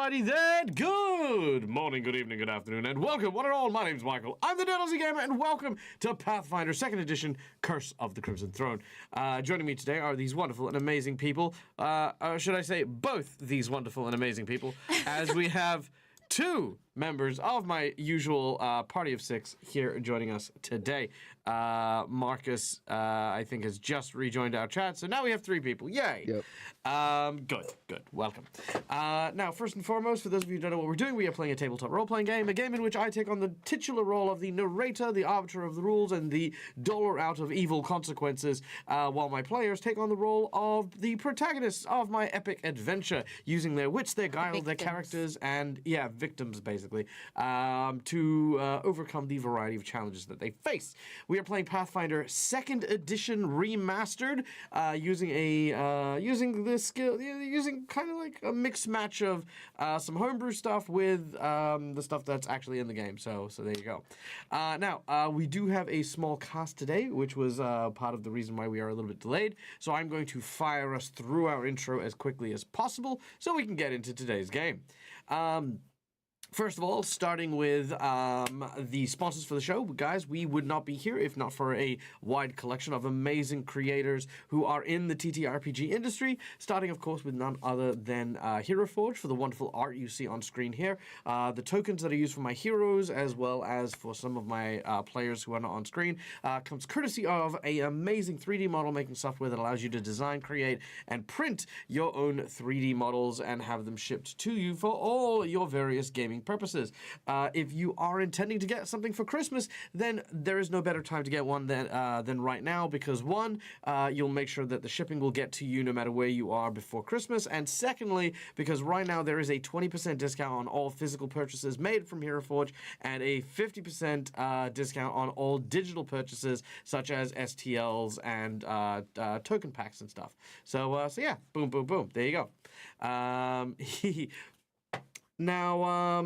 Alrighty then, good morning, good evening, good afternoon, and welcome, one and all. My name's Michael. I'm the Deadlesy Gamer, and welcome to Pathfinder 2nd Edition, Curse of the Crimson Throne. Joining me today are these wonderful and amazing people, should I say both these wonderful and amazing people, as we have two members of my usual party of six here joining us today. Marcus, I think, has just rejoined our chat, so now we have three people. Yay! Yep. Good. Welcome. Now, first and foremost, for those of you who don't know what we're doing, we are playing a tabletop role-playing game, a game in which I take on the titular role of the narrator, the arbiter of the rules, and the doler out of evil consequences, while my players take on the role of the protagonists of my epic adventure, using their wits, their guile, their characters, and, victims, basically, to overcome the variety of challenges that they face. We are playing Pathfinder 2nd Edition Remastered, using kind of like a mixed match of some homebrew stuff with the stuff that's actually in the game. So there you go. Now, we do have a small cast today, which was part of the reason why we are a little bit delayed. So I'm going to fire us through our intro as quickly as possible so we can get into today's game. First of all, starting with the sponsors for the show, guys, we would not be here if not for a wide collection of amazing creators who are in the TTRPG industry, starting, of course, with none other than Hero Forge for the wonderful art you see on screen here, the tokens that are used for my heroes, as well as for some of my players who are not on screen, comes courtesy of an amazing 3D model making software that allows you to design, create, and print your own 3D models and have them shipped to you for all your various gaming purposes. If you are intending to get something for Christmas, then there is no better time to get one than right now, because one, you'll make sure that the shipping will get to you no matter where you are before Christmas, and secondly, because right now there is a 20% discount on all physical purchases made from Hero Forge and a 50% discount on all digital purchases such as STLs and token packs and stuff. So yeah, boom, boom, boom. There you go. Now,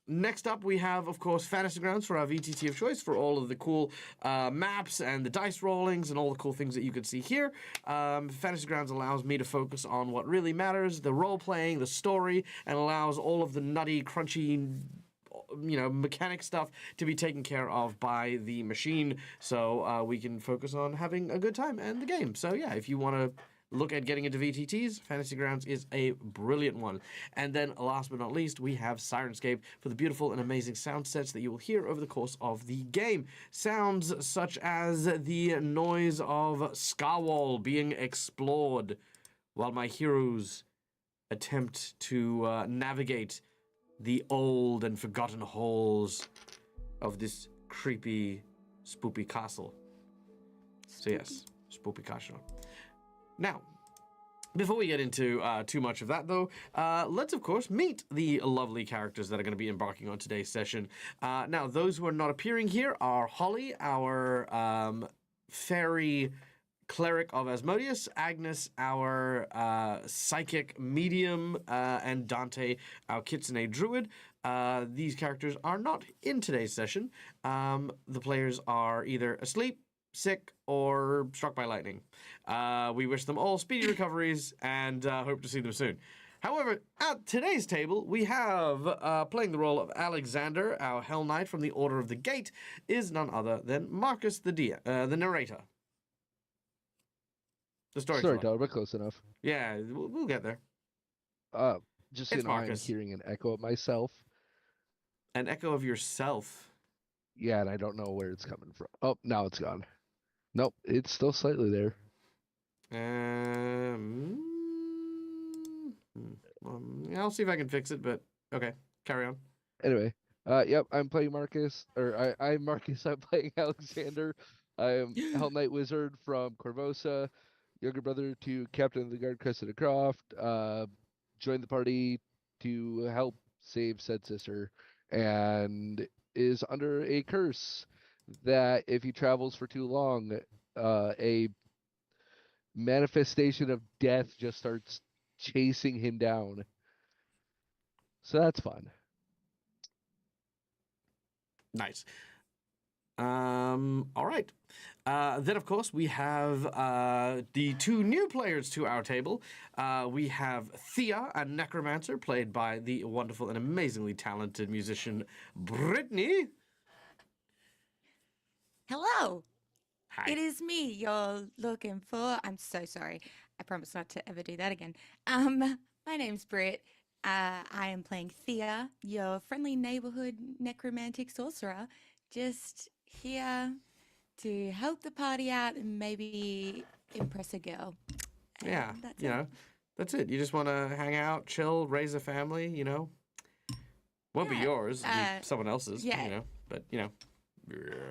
next up, we have, of course, Fantasy Grounds for our VTT of choice for all of the cool maps and the dice rollings and all the cool things that you can see here. Fantasy Grounds allows me to focus on what really matters, the role-playing, the story, and allows all of the nutty, crunchy, mechanic stuff to be taken care of by the machine, so we can focus on having a good time and the game. So, yeah, if you want to look at getting into VTTs, Fantasy Grounds is a brilliant one. And then, last but not least, we have Sirenscape for the beautiful and amazing sound sets that you will hear over the course of the game. Sounds such as the noise of Scarwall being explored while my heroes attempt to navigate the old and forgotten halls of this creepy, spoopy castle. So yes, spoopy castle. Now, before we get into too much of that, though, let's, of course, meet the lovely characters that are going to be embarking on today's session. Now, those who are not appearing here are Holly, our fairy cleric of Asmodeus, Agnes, our psychic medium, and Dante, our kitsune druid. These characters are not in today's session. The players are either asleep, sick, or struck by lightning. We wish them all speedy recoveries and hope to see them soon. However, at today's table, we have, playing the role of Alexander, our Hell Knight from the Order of the Gate, is none other than Marcus the narrator. The storyteller, but close enough. Yeah, we'll get there. Just so I'm hearing an echo of myself. An echo of yourself? Yeah, and I don't know where it's coming from. Oh, now it's gone. Nope, it's still slightly there. I'll see if I can fix it, but okay, carry on. Anyway, yep, I'm playing Marcus, or I'm Marcus, I'm playing Alexander. I am Hell Knight Wizard from Corvosa, younger brother to Captain of the Guard Cressida Croft, joined the party to help save said sister, and is under a curse that if he travels for too long, a manifestation of death just starts chasing him down. So that's fun. Nice. All right. Then, of course, we have the two new players to our table. We have Thea, a necromancer, played by the wonderful and amazingly talented musician Brittany. Hello. Hi. It is me you're looking for. I'm so sorry. I promise not to ever do that again. My name's Britt. I am playing Thea, your friendly neighborhood necromantic sorcerer, just here to help the party out and maybe impress a girl. Yeah, That's you it. know, that's it. You just want to hang out, chill, raise a family, Won't be Yeah, yours, it'll be someone else's, yeah. But,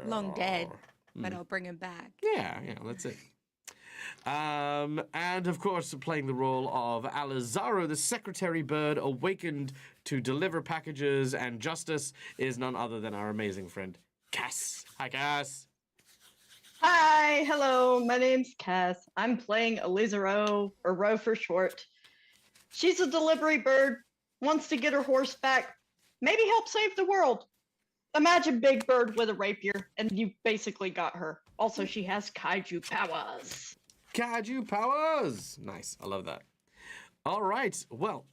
Long dead, but I'll bring him back. Yeah, that's it. And of course, playing the role of Alizaro, the secretary bird awakened to deliver packages and justice, is none other than our amazing friend, Cass. Hi, Cass. Hi, hello, my name's Cass. I'm playing Elizaro, or Ro for short. She's a delivery bird, wants to get her horse back, maybe help save the world. Imagine Big Bird with a rapier, and you basically got her. Also, she has kaiju powers. Kaiju powers! Nice, I love that. All right, well,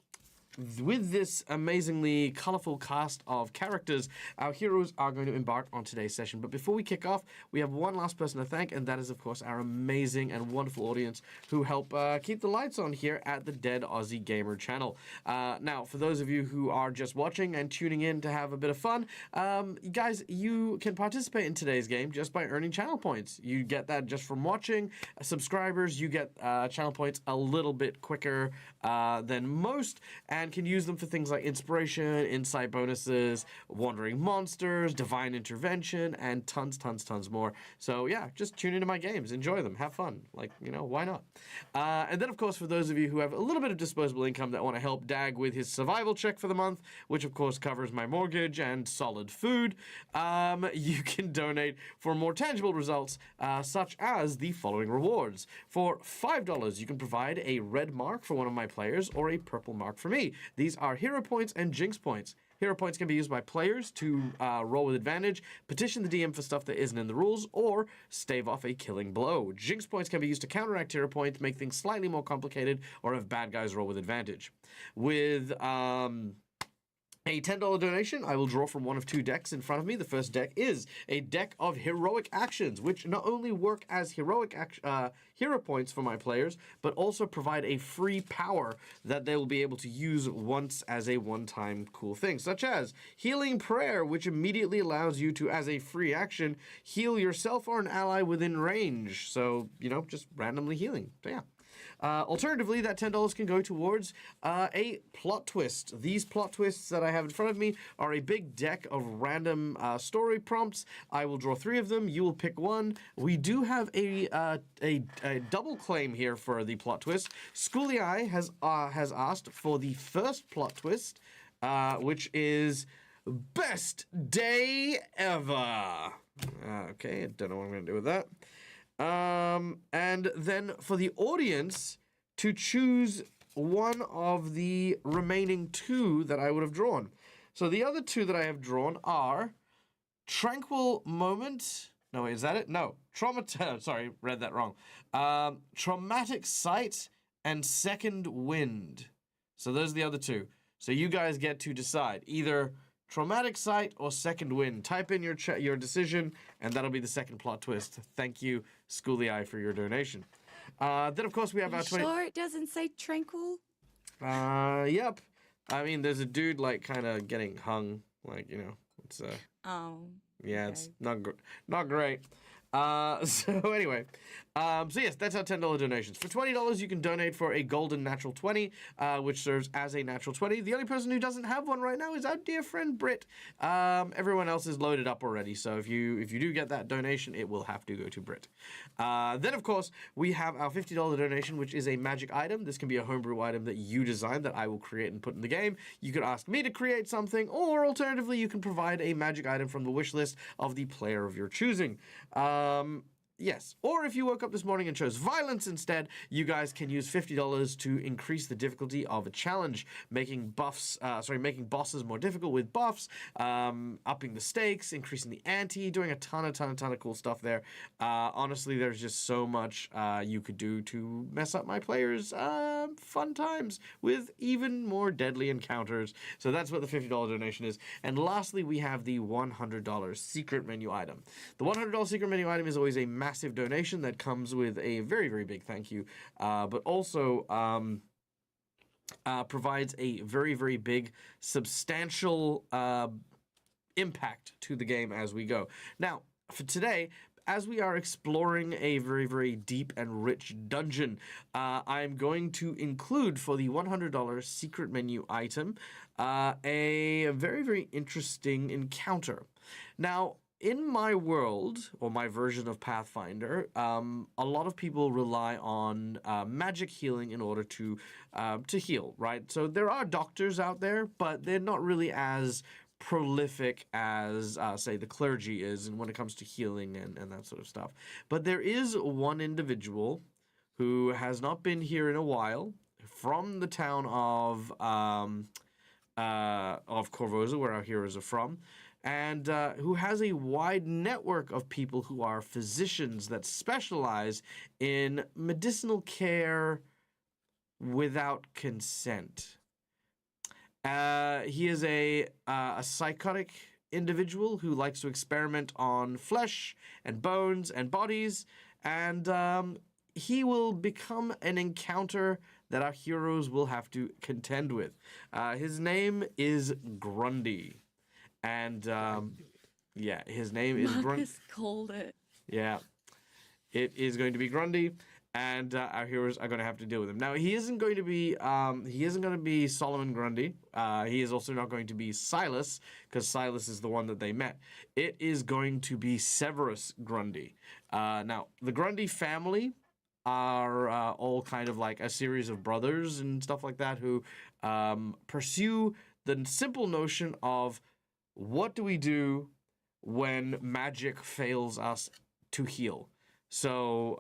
with this amazingly colorful cast of characters, our heroes are going to embark on today's session. But before we kick off, we have one last person to thank, and that is, of course, our amazing and wonderful audience who help keep the lights on here at the Dead Aussie Gamer channel. Now, for those of you who are just watching and tuning in to have a bit of fun, guys, you can participate in today's game just by earning channel points. You get that just from watching. Subscribers, you get channel points a little bit quicker than most, and can use them for things like inspiration, insight bonuses, wandering monsters, divine intervention, and tons more. So yeah, just tune into my games, enjoy them, have fun. Why not? And then, of course, for those of you who have a little bit of disposable income that want to help Dag with his survival check for the month, which of course covers my mortgage and solid food, you can donate for more tangible results, such as the following rewards. For $5, you can provide a red mark for one of my players or a purple mark for me. These are hero points and jinx points. Hero points can be used by players to roll with advantage, petition the DM for stuff that isn't in the rules, or stave off a killing blow. Jinx points can be used to counteract hero points, make things slightly more complicated, or have bad guys roll with advantage. With a $10 donation, I will draw from one of two decks in front of me. The first deck is a deck of heroic actions, which not only work as hero points for my players, but also provide a free power that they will be able to use once as a one-time cool thing, such as Healing Prayer, which immediately allows you to, as a free action, heal yourself or an ally within range. So, just randomly healing. So, yeah. Alternatively, that $10 can go towards a plot twist. These plot twists that I have in front of me are a big deck of random story prompts. I will draw 3 of them. You will pick one. We do have a double claim here for the plot twist. Schooly Eye has asked for the first plot twist, which is best day ever. Okay, I don't know what I'm going to do with that. And then for the audience to choose one of the remaining 2 that I would have drawn. So the other 2 that I have drawn are Tranquil Moment. No, wait, is that it? No. Sorry, read that wrong. Traumatic Sight and Second Wind. So those are the other 2. So you guys get to decide either Traumatic Sight or Second Wind. Type in your decision, and that'll be the second plot twist. Thank you, Schooly Eye, for your donation. Then, of course, we have our 20... Sure it doesn't say tranquil? Yep. I mean, there's a dude, kind of getting hung. It's... Oh. Yeah, okay. It's not great. So anyway, so yes, that's our $10 donations. For $20, you can donate for a golden natural 20, which serves as a natural 20. The only person who doesn't have one right now is our dear friend Britt. Everyone else is loaded up already, so if you do get that donation, it will have to go to Britt. Then, of course, we have our $50 donation, which is a magic item. This can be a homebrew item that you design that I will create and put in the game. You could ask me to create something, or alternatively, you can provide a magic item from the wish list of the player of your choosing. Yes. Or if you woke up this morning and chose violence instead, you guys can use $50 to increase the difficulty of a challenge, making bosses more difficult with buffs, upping the stakes, increasing the ante, doing a ton of cool stuff there. Honestly, there's just so much you could do to mess up my players' fun times with even more deadly encounters. So that's what the $50 donation is. And lastly, we have the $100 secret menu item. The $100 secret menu item is always a massive donation that comes with a very, very big thank you, but also provides a very, very big, substantial impact to the game as we go. Now, for today, as we are exploring a very, very deep and rich dungeon, I'm going to include for the $100 secret menu item a very, very interesting encounter. Now, in my world, or my version of Pathfinder, a lot of people rely on magic healing in order to heal, right? So there are doctors out there, but they're not really as prolific as, say, the clergy is and when it comes to healing and that sort of stuff. But there is one individual who has not been here in a while from the town of Corvosa, where our heroes are from, and who has a wide network of people who are physicians that specialize in medicinal care without consent. He is a psychotic individual who likes to experiment on flesh and bones and bodies, and he will become an encounter that our heroes will have to contend with. His name is Grundy. And, yeah, his name is Grundy. Marcus called it. Yeah, it is going to be Grundy, and our heroes are going to have to deal with him. Now, he isn't going to be Solomon Grundy. He is also not going to be Silas, because Silas is the one that they met. It is going to be Severus Grundy. Now, the Grundy family are all kind of like a series of brothers and stuff like that who pursue the simple notion of, what do we do when magic fails us to heal? So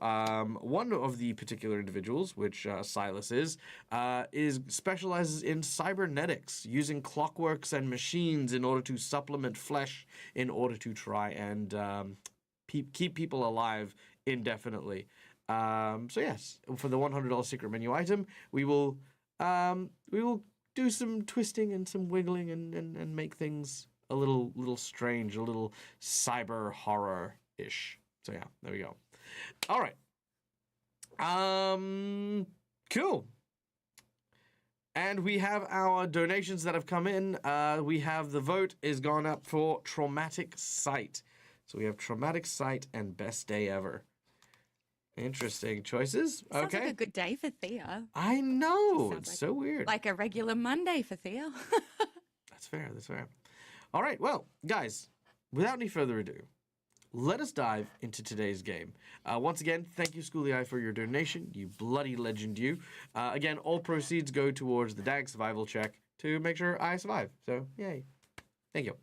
one of the particular individuals, which Silas is specializes in cybernetics, using clockworks and machines in order to supplement flesh in order to try and keep people alive indefinitely. So yes, for the $100 secret menu item, we will do some twisting and some wiggling and make things a little strange, a little cyber horror-ish. So yeah, there we go. All right. Cool. And we have our donations that have come in. We have the vote is gone up for Traumatic Sight. So we have Traumatic Sight and Best Day Ever. Interesting choices. Sounds Okay. like a good day for Thea. I know. Sounds It's like- so weird. Like a regular Monday for Thea. That's fair. That's fair. All right. Well, guys, without any further ado, let us dive into today's game. Once again, thank you, Schooly Eye, for your donation. You bloody legend, you. Again, all proceeds go towards the DAG survival check to make sure I survive. So, yay. Thank you.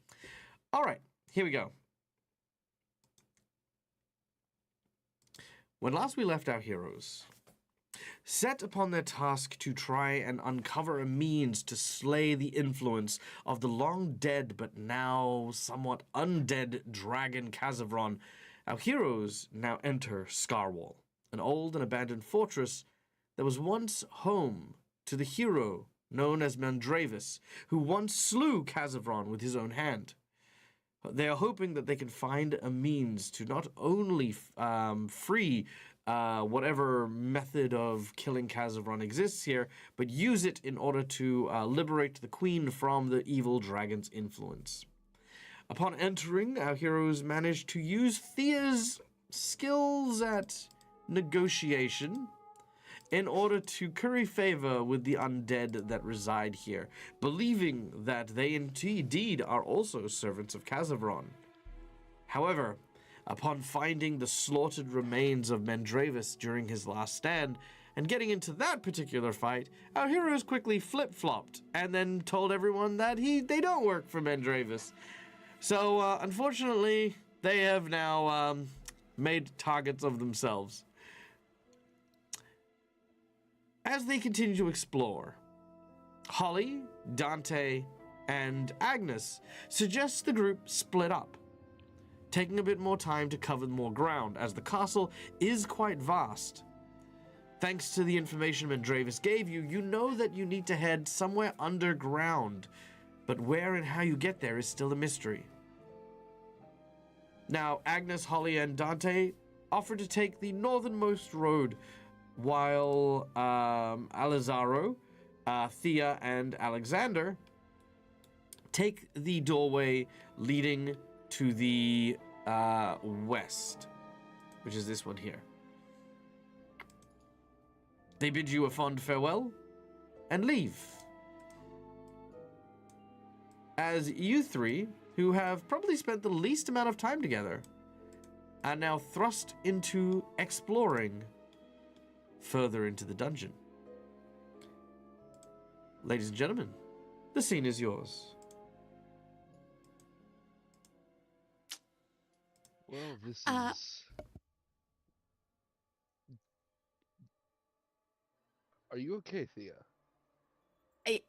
All right. Here we go. When last we left our heroes, set upon their task to try and uncover a means to slay the influence of the long-dead but now somewhat undead dragon Khazavron, our heroes now enter Scarwall, an old and abandoned fortress that was once home to the hero known as Mandravis, who once slew Khazavron with his own hand. They are hoping that they can find a means to not only free whatever method of killing Khazavron exists here, but use it in order to liberate the queen from the evil dragon's influence. Upon entering, our heroes manage to use Thea's skills at negotiation in order to curry favor with the undead that reside here, believing that they indeed are also servants of Khazavron. However, upon finding the slaughtered remains of Mandravis during his last stand, and getting into that particular fight, our heroes quickly flip-flopped, and then told everyone that they don't work for Mandravis. So, unfortunately, they have now made targets of themselves. As they continue to explore, Holly, Dante, and Agnes suggest the group split up, taking a bit more time to cover more ground, as the castle is quite vast. Thanks to the information Mendravis gave you, you know that you need to head somewhere underground, but where and how you get there is still a mystery. Now, Agnes, Holly, and Dante offer to take the northernmost road, while Alizaro, Thea, and Alexander take the doorway leading to the west, which is this one here. They bid you a fond farewell and leave. As you three, who have probably spent the least amount of time together, are now thrust into exploring further into the dungeon. Ladies and gentlemen, the scene is yours. Well, this Uh, is... Are you okay, Thea?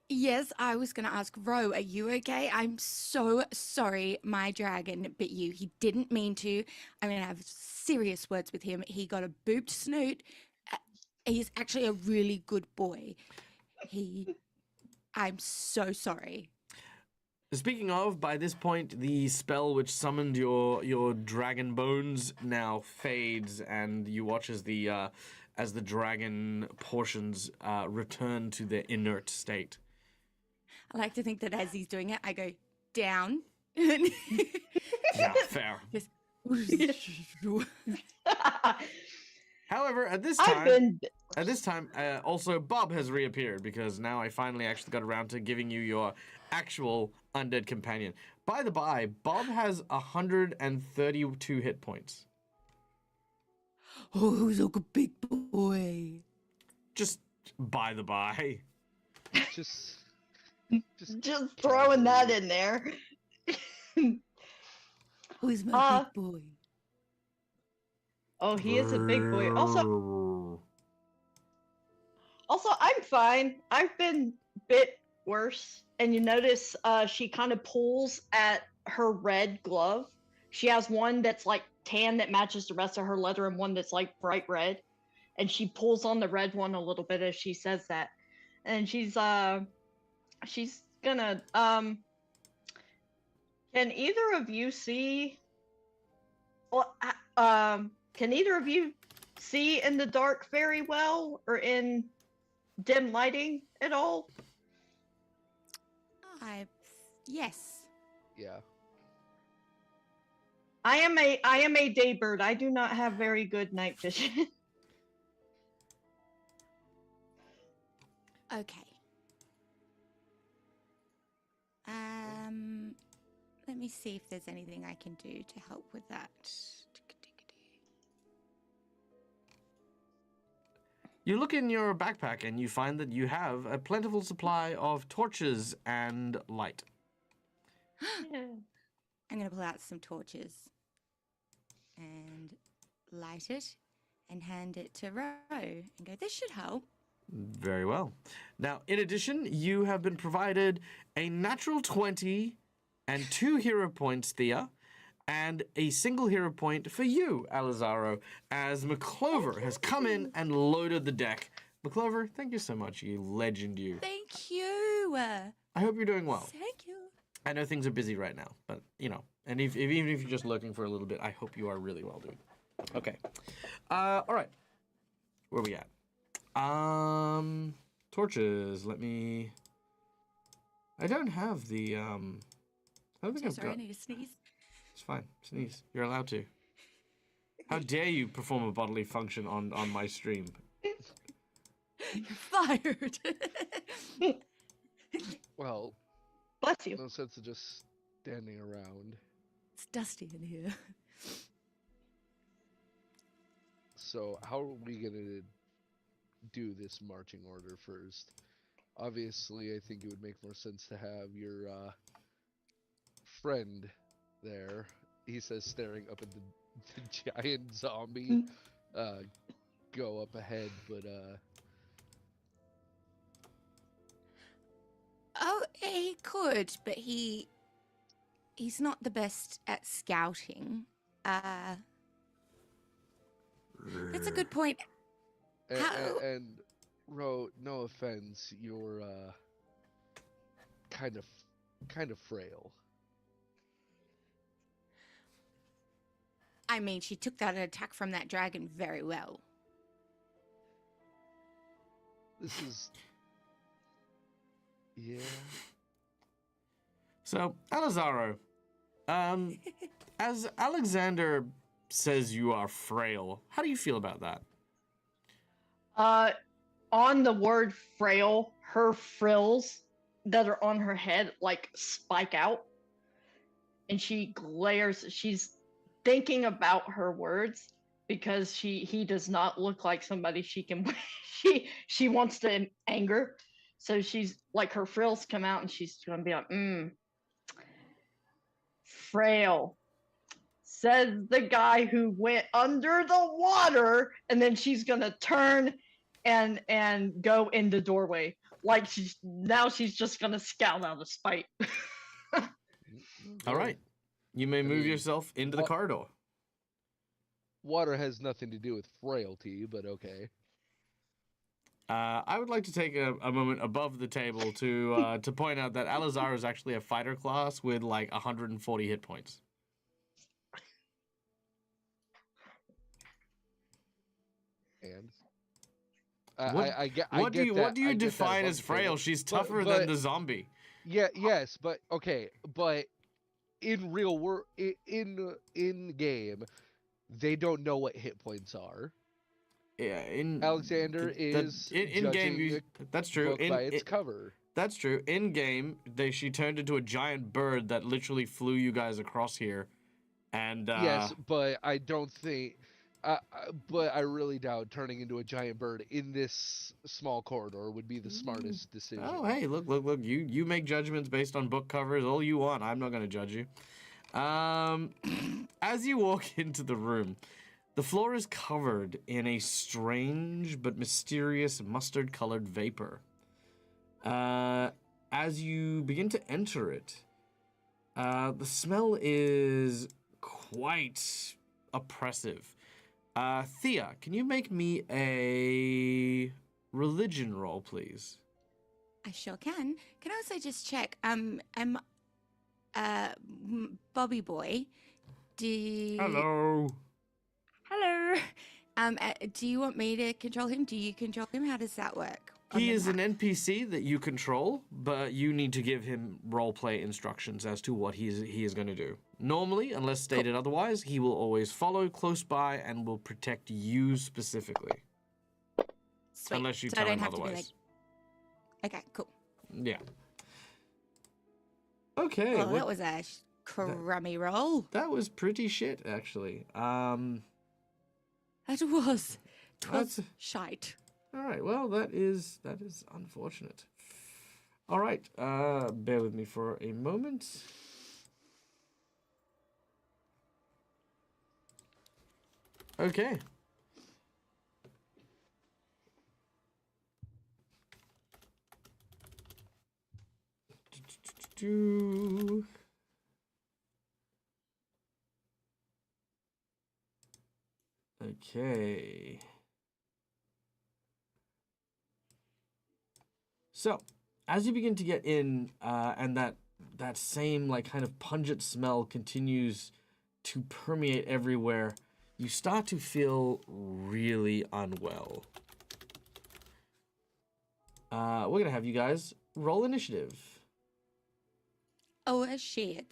Yes, I was gonna ask Ro, are you okay? I'm so sorry my dragon bit you. He didn't mean to. I'm gonna have serious words with him. He got a booped snoot. He's actually a really good boy. I'm so sorry. Speaking of, by this point, the spell which summoned your dragon bones now fades, and you watch as the dragon portions return to their inert state. I like to think that as he's doing it, I go down. Yeah, fair. Just- However, at this time, also Bob has reappeared, because now I finally actually got around to giving you your actual undead companion. By the by, Bob has 132 hit points. Oh, who's a good big boy? Just by the by. Just Just throwing that in there. Who's my big boy? Oh, he is a big boy. Also, I'm fine. I've been bit worse. And you notice she kind of pulls at her red glove. She has one that's like tan that matches the rest of her leather and one that's like bright red. And she pulls on the red one a little bit as she says that. And she's gonna can either of you see can either of you see in the dark very well or in dim lighting at all? Yes. yeah. I am a daybird. I do not have very good night vision. Okay. Let me see if there's anything I can do to help with that. You look in your backpack and you find that you have a plentiful supply of torches and light. I'm going to pull out some torches and light it and hand it to Ro and go, this should help. Very well. Now, in addition, you have been provided a natural 20 and 2 hero points, Thea, and a single hero point for you, Alizaro, as McClover has come in and loaded the deck. McClover, thank you so much, you legend, you. Thank you. I hope you're doing well. Thank you. I know things are busy right now, but, you know, and even if you're just lurking for a little bit, I hope you are really well doing. Okay. All right. Where are we at? Torches. Let me... I don't have the, I don't think So I've sorry, I got... need to sneeze. It's fine. Sneeze. You're allowed to. How dare you perform a bodily function on my stream? You're fired. Well, Bless you. no sense of just standing around. It's dusty in here. So how are we gonna do this marching order first? Obviously, I think it would make more sense to have your friend there. He says, staring up at the the giant zombie go up ahead, but Oh, he could, but he's not the best at scouting. That's a good point. How- and Ro, no offense, you're kind of frail. I mean, she took that attack from that dragon very well. This is yeah. So, Alazaro, as Alexander says you are frail, how do you feel about that? On the word frail, her frills that are on her head like spike out, and she glares. She's thinking about her words because he does not look like somebody she can she wants to anger. So she's like, her frills come out and she's gonna be like, frail, says the guy who went under the water. And then she's gonna turn and go in the doorway, like she's just gonna scout out of spite. All right. You may move mean, yourself into the corridor. Water has nothing to do with frailty, but okay. I would like to take a moment above the table to point out that Alazar is actually a fighter class with like 140 hit points. And What do you define as frail? She's tougher than the zombie. Yeah, yes, but okay, but in real world, in game, they don't know what hit points are. Yeah, Alexander is in game. That's true. By its cover. That's true. In game, she turned into a giant bird that literally flew you guys across here, and yes, but I don't think. But I really doubt turning into a giant bird in this small corridor would be the smartest decision. Oh, hey, look! You make judgments based on book covers all you want. I'm not going to judge you. As you walk into the room, the floor is covered in a strange but mysterious mustard-colored vapor. As you begin to enter it, the smell is quite oppressive. Thea, can you make me a religion roll, please? I sure can. Can I also just check? Bobby Boy, Hello. Hello. Do you want me to control him? Do you control him? How does that work? He is an NPC that you control, but you need to give him roleplay instructions as to what he is going to do. Normally, unless stated otherwise, he will always follow close by and will protect you specifically. Sweet. Unless you So tell I don't him have otherwise. to be like... Okay, cool. Yeah. Okay. Well, that was a crummy roll. That was pretty shit, actually. That was. That's- Shite. All right. Well, that is unfortunate. All right. Bear with me for a moment. Okay. Okay. So, as you begin to get in, and that same like kind of pungent smell continues to permeate everywhere, you start to feel really unwell. We're gonna have you guys roll initiative. Oh, shit.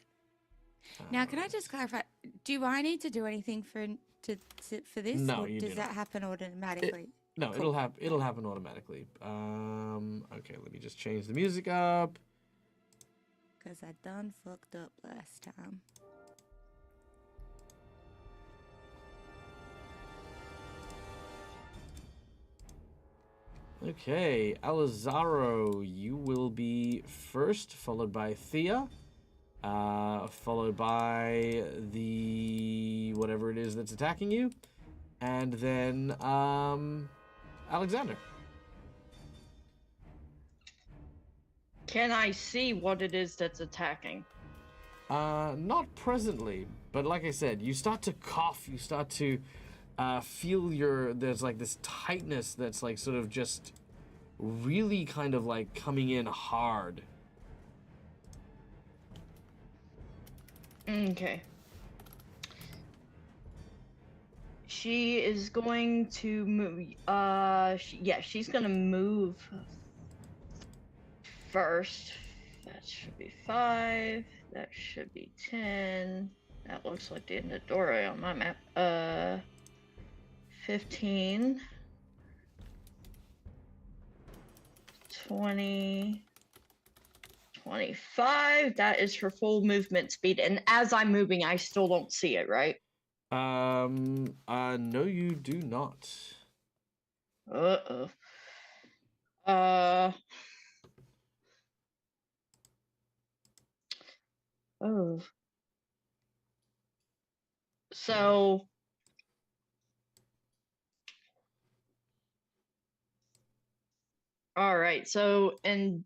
Now, can I just clarify? Do I need to do anything for this? No, or you does do that not. happen automatically? No, Cool. it'll happen automatically. Okay, let me just change the music up. Because I done fucked up last time. Okay, Alazaro, you will be first, followed by Thea, followed by the whatever it is that's attacking you, and then Alexander. Can I see what it is that's attacking? Not presently, but like I said, you start to cough, you start to feel there's like this tightness that's like sort of just really kind of like coming in hard. Okay. She is going to move. She's gonna move first. That should be 5. That should be 10. That looks like the end of Dora on my map. 15. 20. 25. That is her full movement speed. And as I'm moving, I still don't see it, right? No, you do not. Uh-oh. Oh. So. All right. So, and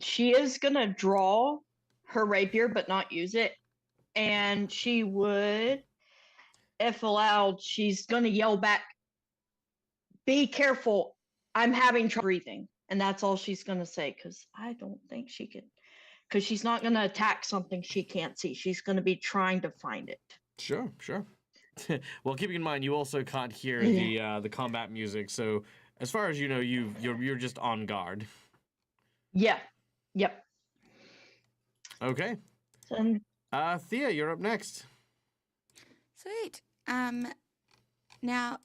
she is gonna draw her rapier, but not use it. And she would, if allowed, she's gonna yell back, "Be careful! I'm having trouble breathing." And that's all she's gonna say, because I don't think she could. Because she's not gonna attack something she can't see. She's gonna be trying to find it. Sure. Well, keeping in mind you also can't hear the combat music, so as far as you know, you're just on guard. Yeah. Yep. Okay. So, Thea, you're up next. Sweet. Now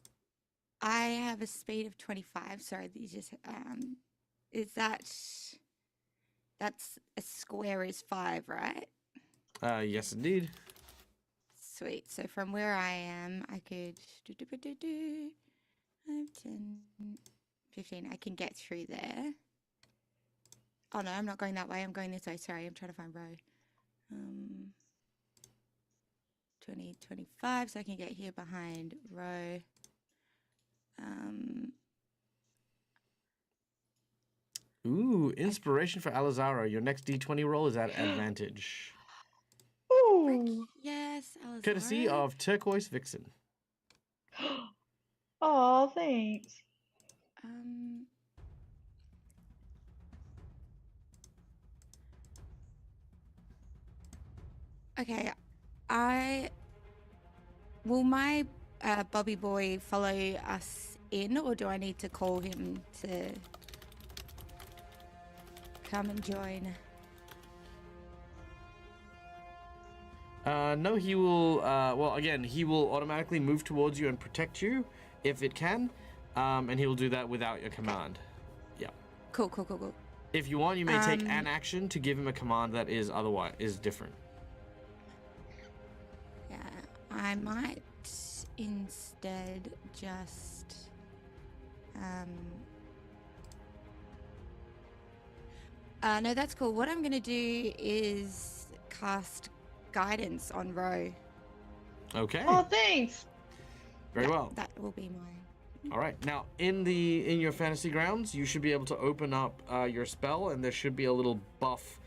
I have a speed of 25. Sorry, these just is that's a square is 5, right? Yes, indeed. Sweet. So from where I am, I could 5, 10, 15. I can get through there. Oh no, I'm not going that way. I'm going this way. Sorry, I'm trying to find row. 20, 25. So I can get here behind row. Ooh, inspiration for Alizaro. Your next D20 roll is at advantage. ooh. Yes, Alizaro. Courtesy of Turquoise Vixen. Oh, thanks. Okay, will my Bobby boy follow us in, or do I need to call him to come and join? No, he will, well, again, he will automatically move towards you and protect you, if it can, and he will do that without your command. Yeah. Cool. If you want, you may take an action to give him a command that is different. Yeah, I might instead just no, that's cool. What I'm gonna do is cast guidance on Ro. Okay. Oh, thanks. Very well. That will be mine. All right. Now, in your fantasy grounds, you should be able to open up your spell, and there should be a little buff,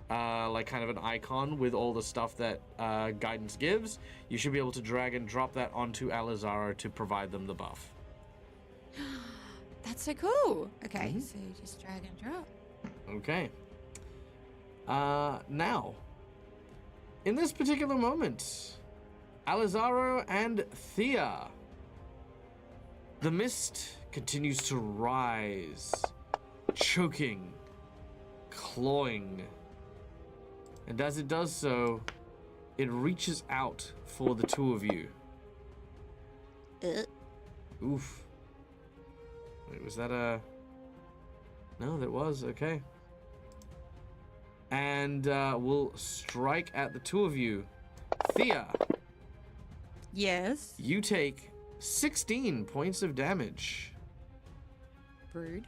like kind of an icon with all the stuff that guidance gives. You should be able to drag and drop that onto Alizaro to provide them the buff. That's so cool. Okay, so just drag and drop. Okay. Now, in this particular moment, Alizaro and Thea. The mist continues to rise, choking, clawing. And as it does so, it reaches out for the two of you. Oof. Wait, was that a... No, that was, okay. And we'll strike at the two of you. Thea. Yes. You take 16 points of damage. Rude.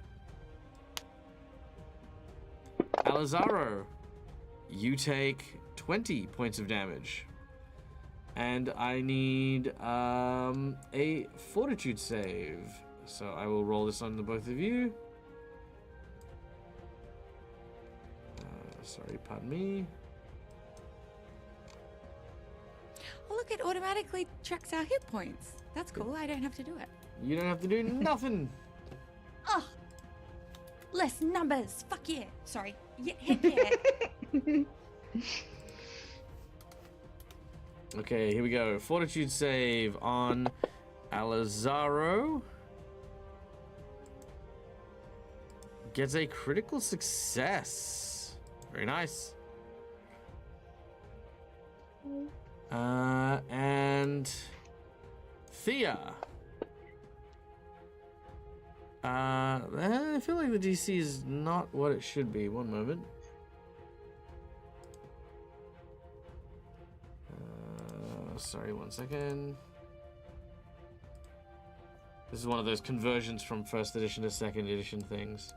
Alizaro, you take 20 points of damage. And I need a fortitude save. So I will roll this on the both of you. Sorry, pardon me. Oh, look, it automatically tracks our hit points. That's cool. I don't have to do it. You don't have to do nothing. Oh, less numbers. Fuck yeah. Sorry. Yeah, heck yeah. Okay, here we go. Fortitude save on Alazaro. Gets a critical success. Very nice. And Thea. I feel like the DC is not what it should be. One moment. Sorry, 1 second. This is one of those conversions from first edition to second edition things.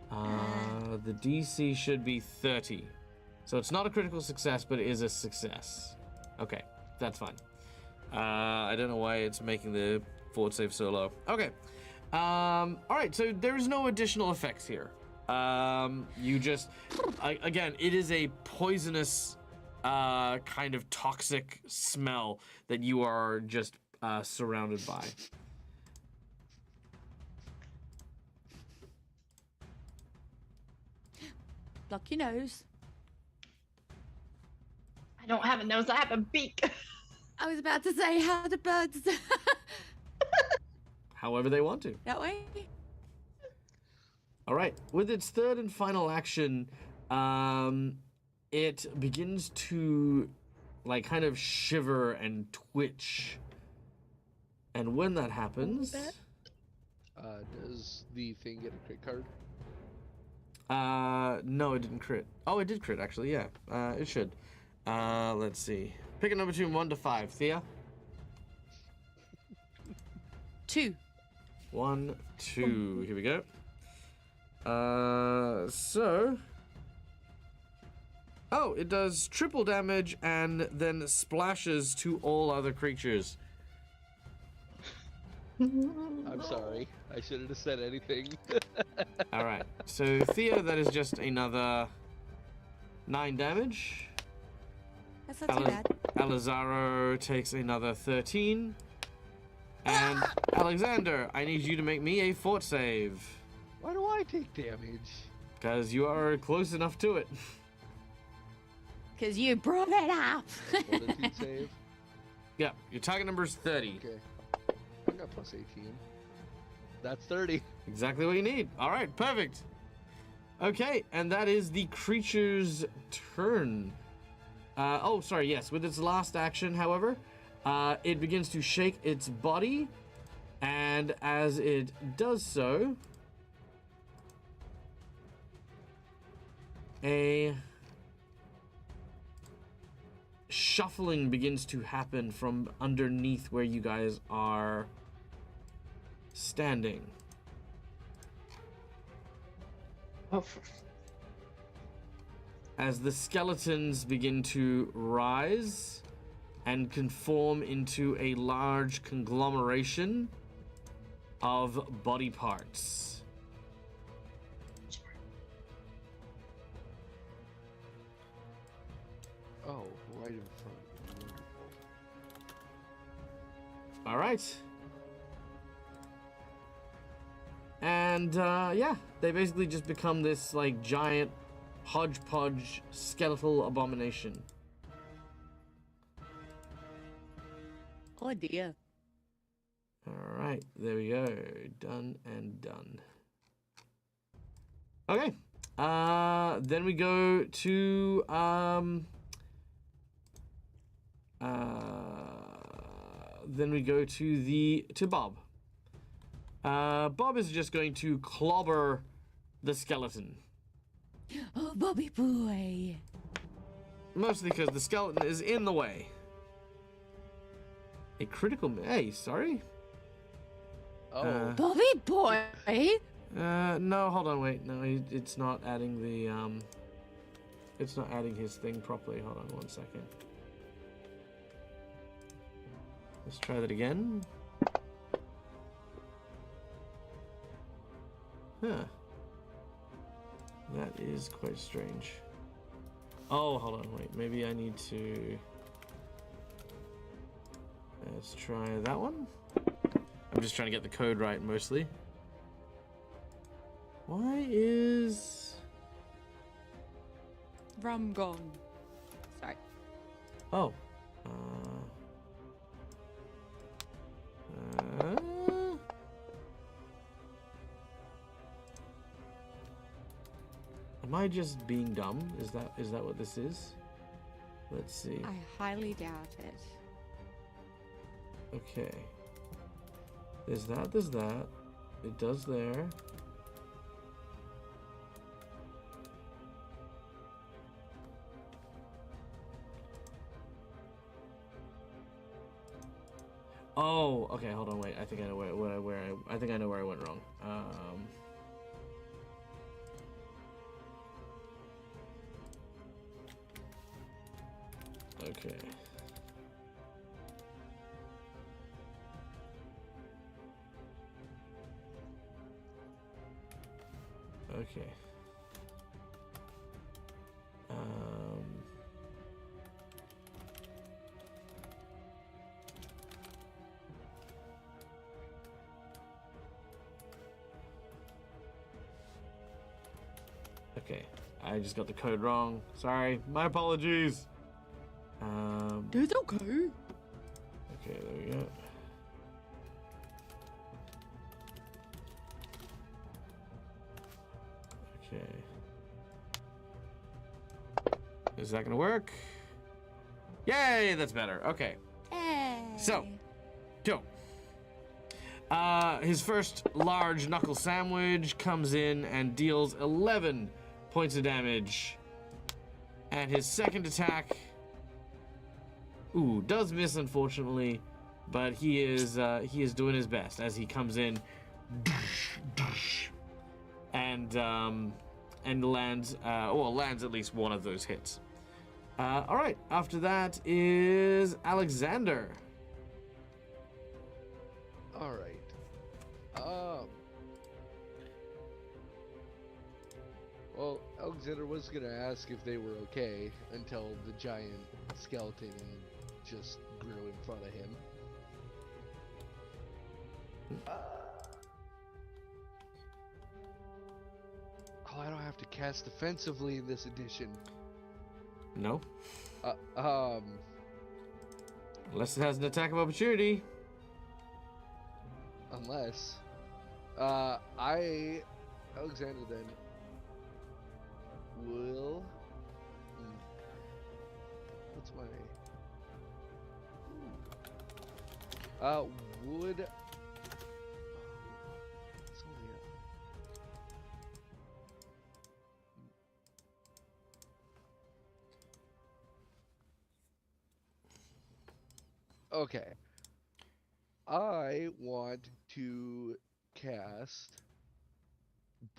The DC should be 30. So it's not a critical success, but it is a success. Okay, that's fine. I don't know why it's making the fort save so low. Okay. Alright, so there's no additional effects here. You just... again, it is a poisonous, kind of toxic smell that you are just surrounded by. Block your nose. I don't have a nose, I have a beak. I was about to say, how do birds... However they want to. that way? All right. With its third and final action, it begins to, like, kind of shiver and twitch. And when that happens, Does the thing get a crit card? no, it didn't crit. Oh, it did crit actually. Yeah, it should. Let's see. Pick a number between 1 to 5. Thea. 2. 1, 2. Here we go. So. Oh, it does triple damage and then splashes to all other creatures. I'm sorry. I shouldn't have said anything. All right. So Thea, that is just another 9 damage. That's not too bad. Alazaro takes another 13. And Alexander, I need you to make me a fort save. Why do I take damage? Because you are close enough to it. Because you brought it up. Fortitude save. Yeah, your target number is 30. Okay. I got plus 18. That's 30. Exactly what you need. All right, perfect. Okay, and that is the creature's turn. Oh, sorry, yes. With its last action, however, it begins to shake its body. And as it does so, a shuffling begins to happen from underneath where you guys are standing. Oh, As the skeletons begin to rise and conform into a large conglomeration of body parts. Oh, right in front. All right. And yeah, they basically just become this like giant hodgepodge skeletal abomination. Oh dear. All right, there we go. Done and done. Okay. Then we go to Bob. Bob is just going to clobber the skeleton. Oh, Bobby boy. Mostly because the skeleton is in the way. A critical... Hey, sorry? Oh, Bobby boy. No, hold on, wait. No, it's not adding the, It's not adding his thing properly. Hold on 1 second. Let's try that again. Huh. That is quite strange. Oh, hold on, wait. Maybe I need to... Let's try that one. I'm just trying to get the code right, mostly. Why is... Rum gone. Sorry. Oh. Am I just being dumb? Is that what this is? Let's see. I highly doubt it. Okay. There's that. It does there. Oh, okay, hold on, wait. I think I know I think I know where I went wrong. Okay. Okay. Okay. I just got the code wrong. Sorry. My apologies. It's okay. Okay, there we go. Okay. Is that gonna work? Yay, that's better. Okay. Hey. So, go. His first large knuckle sandwich comes in and deals 11 points of damage. And his second attack, does miss unfortunately, but he is doing his best as he comes in and lands lands at least one of those hits. All right, after that is Alexander. All right. Well, Alexander was gonna ask if they were okay until the giant skeleton just grew in front of him. Oh, I don't have to cast defensively in this edition. No, Um, unless it has an attack of opportunity. Unless, Alexander then will. What's my? Would. It's only Okay. I want to cast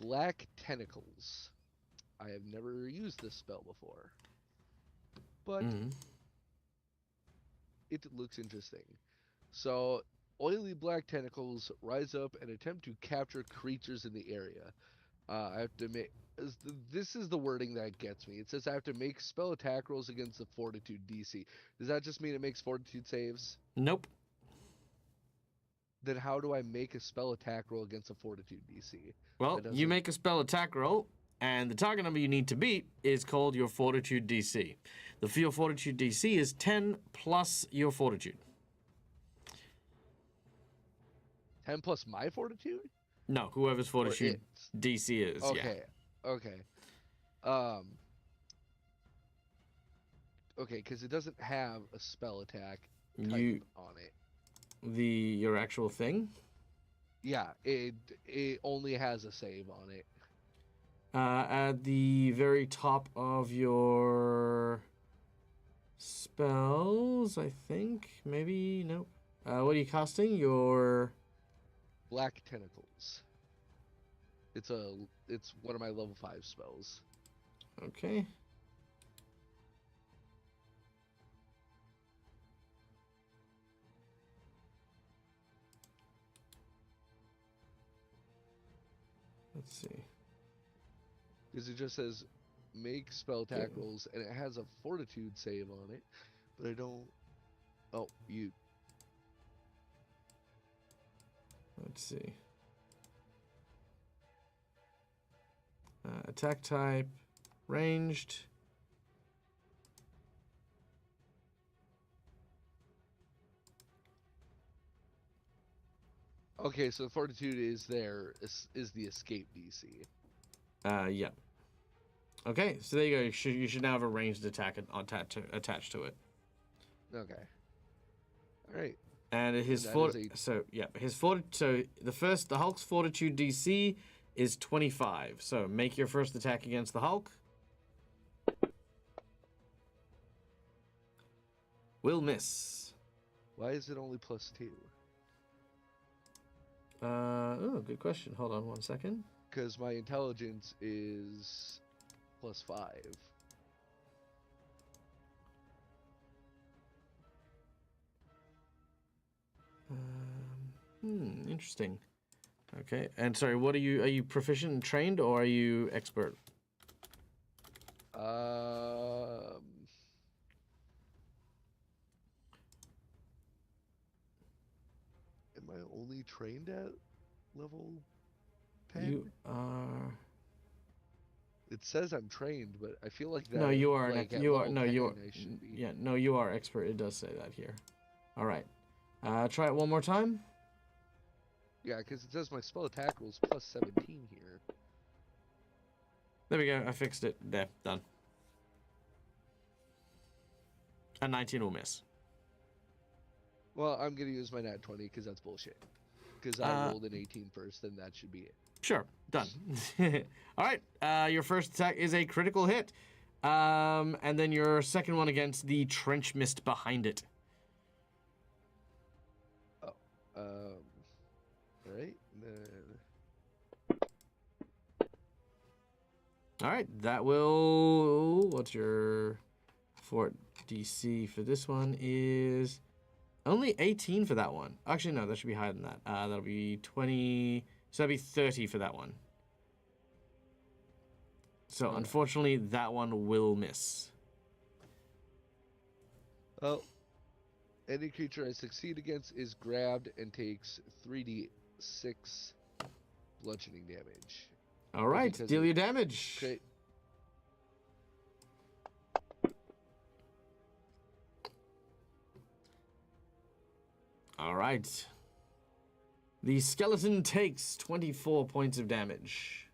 Black Tentacles. I have never used this spell before, but it looks interesting. So, oily black tentacles rise up and attempt to capture creatures in the area. I have to make. This is the wording that gets me. It says I have to make spell attack rolls against the Fortitude DC. Does that just mean it makes Fortitude saves? Nope. Then how do I make a spell attack roll against a Fortitude DC? Well, you make a spell attack roll, and the target number you need to beat is called your Fortitude DC. Your Fortitude DC is 10 plus your Fortitude. 10 plus my Fortitude? No, whoever's Fortitude DC is. Okay. Yeah. Okay. Okay, because it doesn't have a spell attack type on it. Your actual thing? Yeah, it only has a save on it. At the very top of your spells, I think. Maybe, no. What are you casting? Your Black Tentacles. It's one of my level 5 spells. Okay. Let's see. Because it just says make spell tackles, and it has a fortitude save on it, but I don't. Oh, you. Let's see. Attack type, ranged. Okay, so fortitude is there. Is the escape DC? Yeah. Okay, so there you go. You should now have a ranged attack attached to it. Okay. All right. And his that fort. is a- So yeah, his fort. So the Hulk's fortitude DC is 25. So make your first attack against the Hulk. Will miss. Why is it only +2? Oh, good question. Hold on one second. Because my intelligence is +5. Interesting. Okay, and sorry, what are you? Are you proficient and trained, or are you expert? Am I only trained at level 10? You are. It says I'm trained, but I feel like that. No, you are. Like at You are. level No, 10, you are. I should be. Yeah, no, you are expert. It does say that here. All right. Try it one more time. Yeah, because it says my spell tackle is +17 here. There we go. I fixed it. There, done. A 19 will miss. Well, I'm gonna use my nat 20 because that's bullshit. Because I rolled an 18 first, then that should be it. Sure, done. All right. Your first attack is a critical hit, and then your second one against the trench mist behind it. Oh, right. Then All right, that will. What's your fort DC for this one? Is only 18 for that one. Actually, no, that should be higher than that. That'll be 20. So that'll be 30 for that one. So unfortunately, that one will miss. Oh, any creature I succeed against is grabbed and takes 3d6 bludgeoning damage. All right, because deal of- your damage. Great. All right. The skeleton takes 24 points of damage.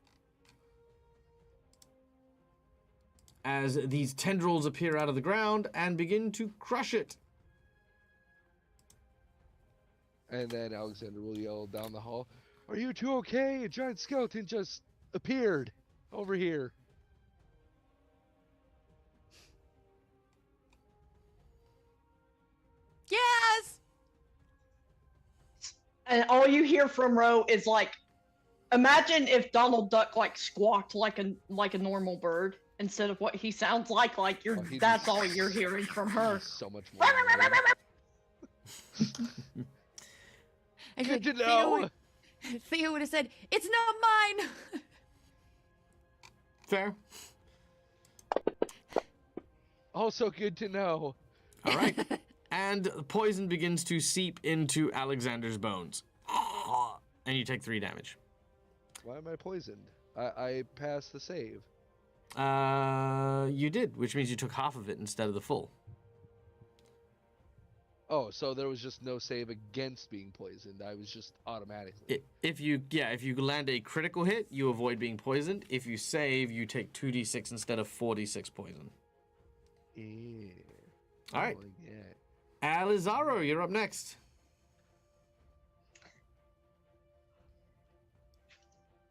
As these tendrils appear out of the ground and begin to crush it. And then Alexander will yell down the hall, "Are you two okay? A giant skeleton just appeared over here." Yes! And all you hear from Ro is like, imagine if Donald Duck like squawked like a normal bird instead of what he sounds like. Like you're Oh, he that's just- all you're hearing from her. So much more. Good to know. Theo would have said, "It's not mine." Fair. Also good to know. All right. And poison begins to seep into Alexander's bones. And you take 3 damage. Why am I poisoned? I passed the save. You did, which means you took half of it instead of the full. Oh, so there was just no save against being poisoned. I was just automatically. If you land a critical hit, you avoid being poisoned. If you save, you take 2d6 instead of 4d6 poison. Yeah. All right. Yeah. Alizaro, you're up next.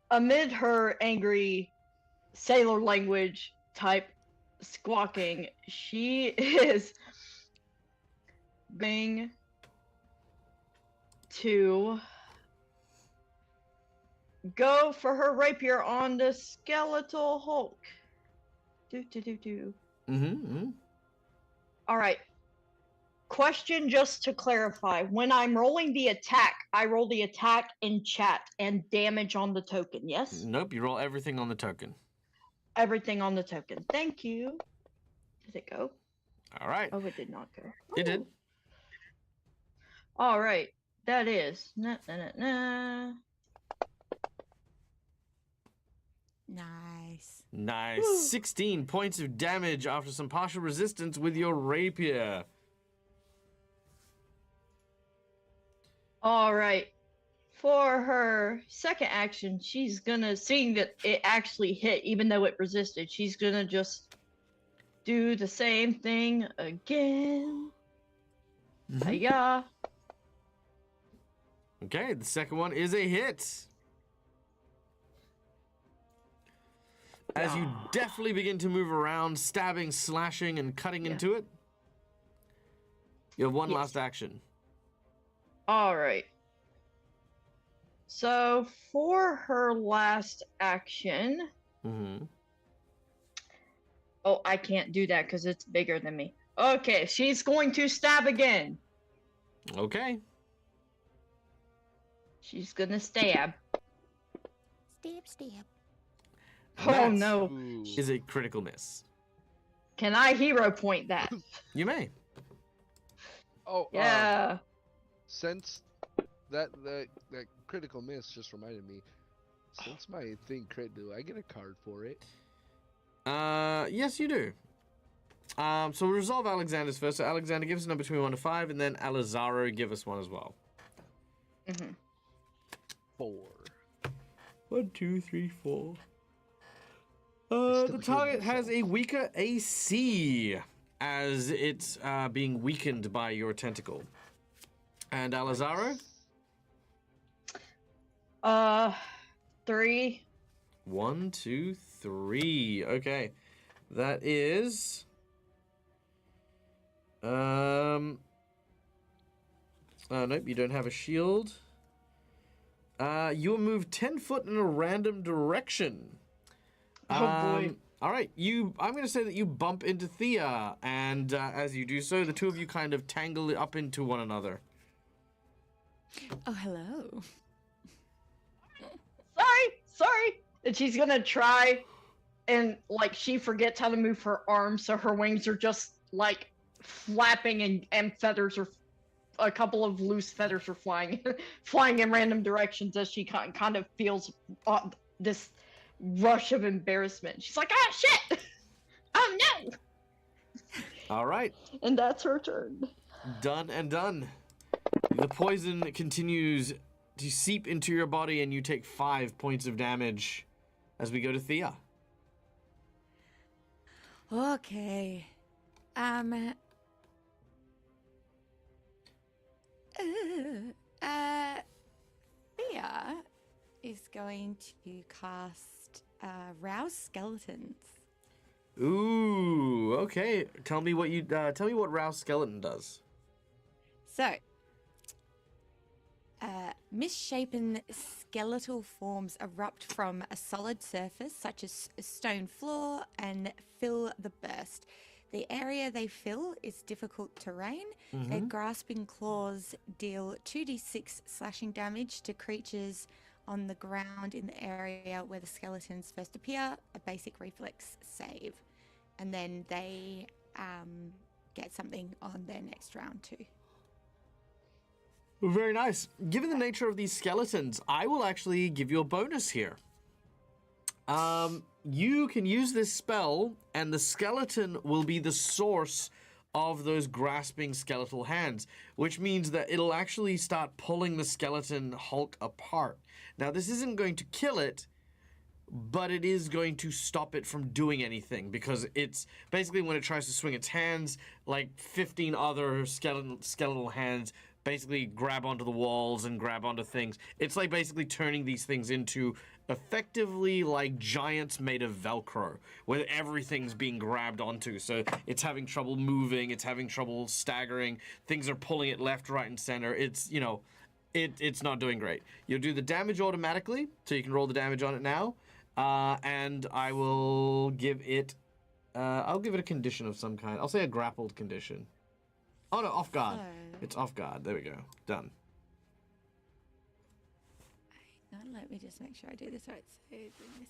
Amid her angry sailor language type squawking, she is going to go for her rapier on the skeletal Hulk. Do. Mm-hmm. All right. question just to clarify. When I'm rolling the attack, I roll the attack in chat and damage on the token, yes? Nope, you roll everything on the token. Everything on the token. Thank you. Did it go? All right. Oh, it did not go. It did. All right. That is. Nah, nah, nah, nah. Nice. Nice. Woo. 16 points of damage after some partial resistance with your rapier. All right. For her second action, she's gonna, seeing that it actually hit, even though it resisted, she's gonna just do the same thing again. Hiya. Okay, the second one is a hit. As you definitely begin to move around, stabbing, slashing, and cutting into it, you have one Yes. last action. All right. So for her last action, Mm-hmm. oh, I can't do that because it's bigger than me. Okay, she's going to stab again. Okay. She's gonna stab. Stab, stab. Oh That no. Ooh. is a critical miss. Can I hero point that? You may. Oh, Yeah. since that critical miss just reminded me, since my thing crit, do I get a card for it? Yes, you do. So we'll resolve Alexander's first. So Alexander, give us a number between 1 to 5, and then Alizaro, give us one as well. Mm-hmm. 4. 1, 2, 3, 4. still The heal target has myself. a weaker AC as it's being weakened by your tentacle. And Alizaro? 3. 1, 2, 3. Okay. That is. Nope, you don't have a shield. You will move 10 foot in a random direction. Oh boy. All right, I'm going to say that you bump into Thea, and as you do so, the two of you kind of tangle up into one another. Oh, hello. Sorry. And she's gonna try, and like she forgets how to move her arms, so her wings are just like flapping, and feathers are, a couple of loose feathers are flying, flying in random directions as she kind of feels this rush of embarrassment. She's like, ah, shit! Oh no! All right, And that's her turn. done and done. The poison continues to seep into your body, and you take 5 points of damage as we go to Thea. Okay. Thea is going to cast Rouse Skeletons. Ooh, okay. Tell me what Rouse Skeleton does. So, misshapen skeletal forms erupt from a solid surface, such as a stone floor, and fill the burst. The area they fill is difficult terrain. Their grasping claws deal 2d6 slashing damage to creatures on the ground in the area where the skeletons first appear, a basic reflex save. And then they get something on their next round too. Very nice. Given the nature of these skeletons, I will actually give you a bonus here. You can use this spell, and the skeleton will be the source of those grasping skeletal hands, which means that it'll actually start pulling the skeleton Hulk apart. Now, this isn't going to kill it, but it is going to stop it from doing anything, because it's basically, when it tries to swing its hands, like 15 other skeletal hands basically grab onto the walls and grab onto things. It's like basically turning these things into effectively like giants made of Velcro, where everything's being grabbed onto. So it's having trouble moving, it's having trouble staggering, things are pulling it left, right, and center. It's, it's not doing great. You'll do the damage automatically, so you can roll the damage on it now. And I will give it, I'll give it a condition of some kind. I'll say a grappled condition. Oh no, off guard. So, It's off guard. There we go. Done. let me just make sure I do this right. So bring this.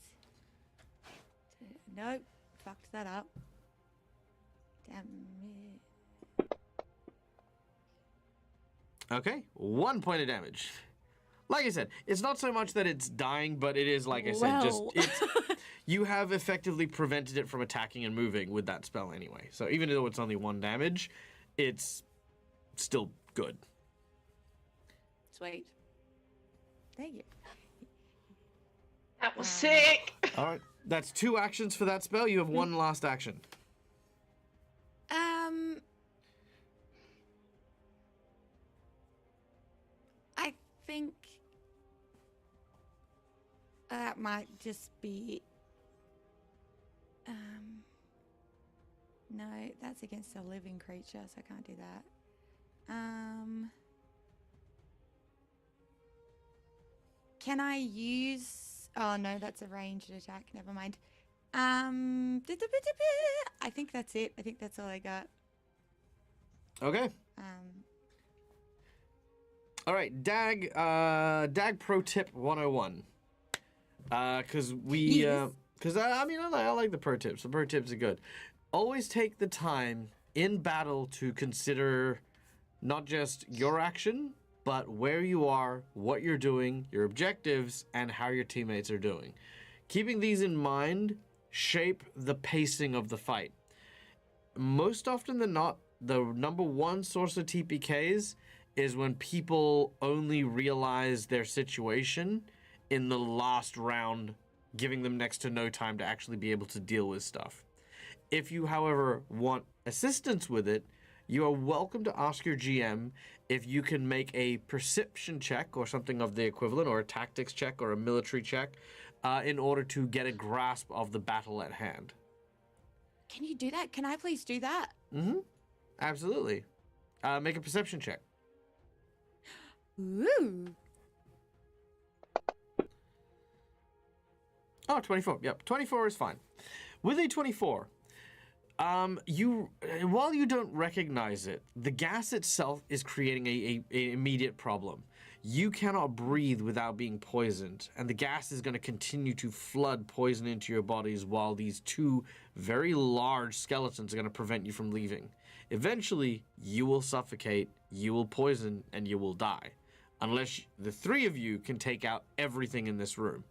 Nope, fucked that up. Damn it. Okay, 1 point of damage. Like I said, it's not so much that it's dying, but it is, like I said, just Well. it's. You have effectively prevented it from attacking and moving with that spell anyway. So even though it's only 1 damage, it's still good. Sweet. Thank you. That was sick. All right, that's 2 actions for that spell. You have 1 last action. I think that might just be. No, that's against a living creature, so I can't do that. Can I use? Oh no, that's a ranged attack. Never mind. I think that's it. I think that's all I got. Okay. All right, Dag pro tip 101. Because we, Yes. because I mean, I like the pro tips. The pro tips are good. Always take the time in battle to consider not just your action, but where you are, what you're doing, your objectives, and how your teammates are doing. Keeping these in mind shape the pacing of the fight. Most often than not, the number 1 source of TPKs is when people only realize their situation in the last round, giving them next to no time to actually be able to deal with stuff. If you, however, want assistance with it, you are welcome to ask your GM if you can make a perception check or something of the equivalent, or a tactics check or a military check, in order to get a grasp of the battle at hand. Can you do that? Can I please do that? Mm-hmm. Absolutely. Make a perception check. Ooh. Oh, 24. Yep, 24 is fine. With a 24, while you don't recognize it, the gas itself is creating a immediate problem. You cannot breathe without being poisoned, and the gas is going to continue to flood poison into your bodies while these 2 very large skeletons are going to prevent you from leaving. Eventually, you will suffocate, you will poison, and you will die. Unless the 3 of you can take out everything in this room.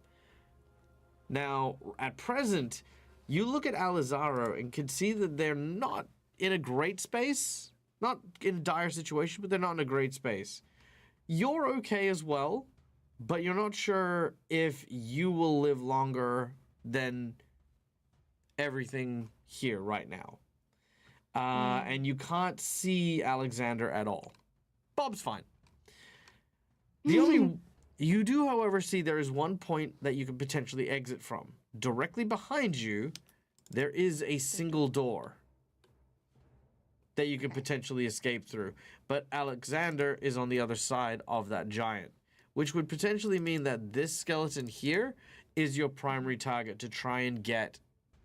Now, at present, you look at Alizaro and can see that they're not in a great space. Not in a dire situation, but they're not in a great space. You're okay as well, but you're not sure if you will live longer than everything here right now. And you can't see Alexander at all. Bob's fine. The only... You do, however, see there is 1 point that you can potentially exit from. Directly behind you, there is a single door that you can potentially escape through. But Alexander is on the other side of that giant, which would potentially mean that this skeleton here is your primary target to try and get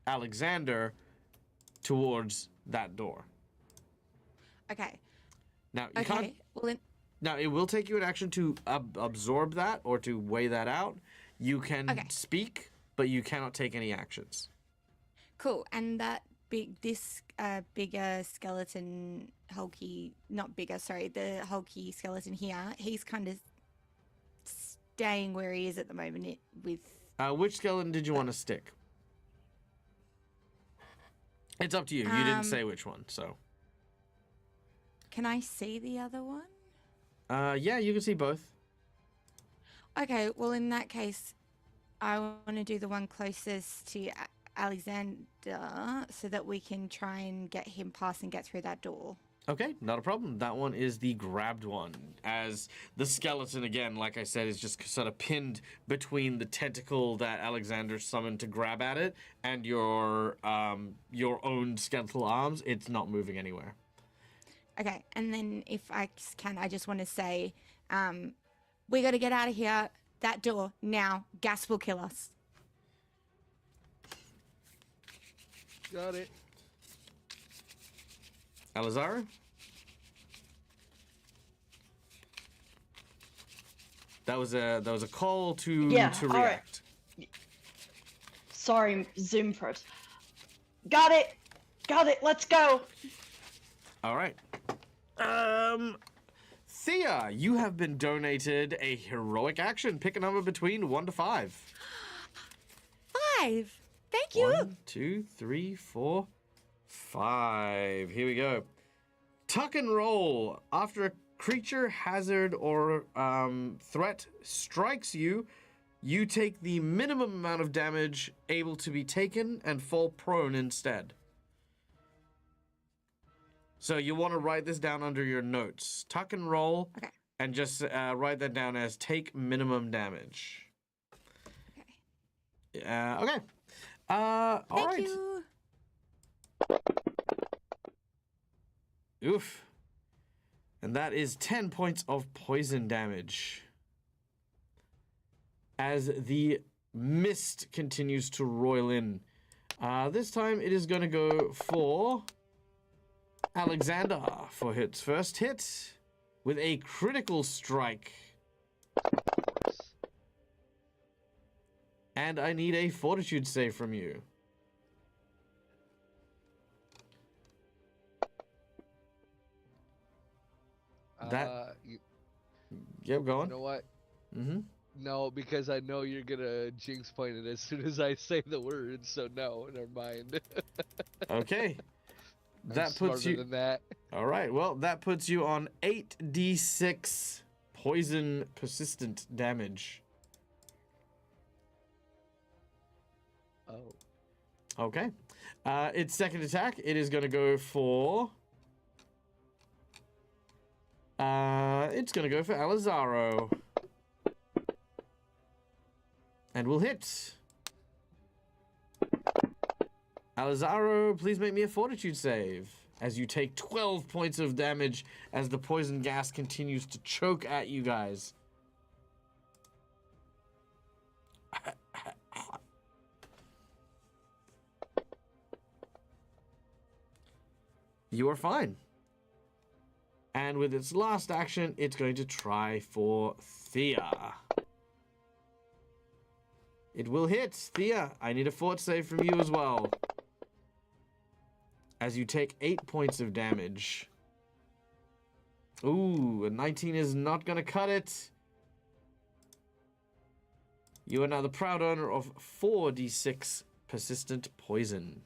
Alexander towards that door. Okay. Now, you can't... Well, then. Now, it will take you an action to absorb that or to weigh that out. You can speak, but you cannot take any actions. Cool. And that bigger skeleton, hulky, not bigger, sorry, the hulky skeleton here, he's kind of staying where he is at the moment with... Which skeleton did you want to stick? It's up to you. You didn't say which one, so... Can I see the other one? Yeah, you can see both. Okay, well, in that case, I want to do the one closest to Alexander so that we can try and get him past and get through that door. Okay, not a problem. That one is the grabbed one. As the skeleton, again, like I said, is just sort of pinned between the tentacle that Alexander summoned to grab at it and your own skeletal arms. It's not moving anywhere. Okay, and then if I can, I just want to say, we got to get out of here. That door, now. Gas will kill us. Got it. Alazara? That was a call to Yeah, to all right. react. Sorry, Zoom froze. Got it. Let's go. All right. Thea, you have been donated a heroic action. Pick a number between 1 to 5. 5. Thank you. 1, 2, 3, 4, 5. Here we go. Tuck and roll. After a creature, hazard, or threat strikes you, you take the minimum amount of damage able to be taken and fall prone instead. So you want to write this down under your notes. Tuck and roll, Okay. and just write that down as take minimum damage. Okay. Okay. All Thank right. you. Oof. And that is 10 points of poison damage. As the mist continues to roil in. This time it is going to go for Alexander for hits. First hit with a critical strike. And I need a fortitude save from you. Yep, go on. You know what? Mm-hmm. No, because I know you're gonna jinx point it as soon as I say the words. So no, never mind. Okay. I'm That puts smarter you. than that. All right. Well, that puts you on 8d6 poison persistent damage. Oh. Okay. Its second attack, it is going to go for. It's going to go for Alizaro. And we'll hit. Alizaro, please make me a fortitude save. As you take 12 points of damage as the poison gas continues to choke at you guys. You are fine. And with its last action, it's going to try for Thea. It will hit. Thea, I need a fort save from you as well. As you take 8 points of damage. Ooh, a 19 is not going to cut it. You are now the proud owner of 4d6 persistent poison.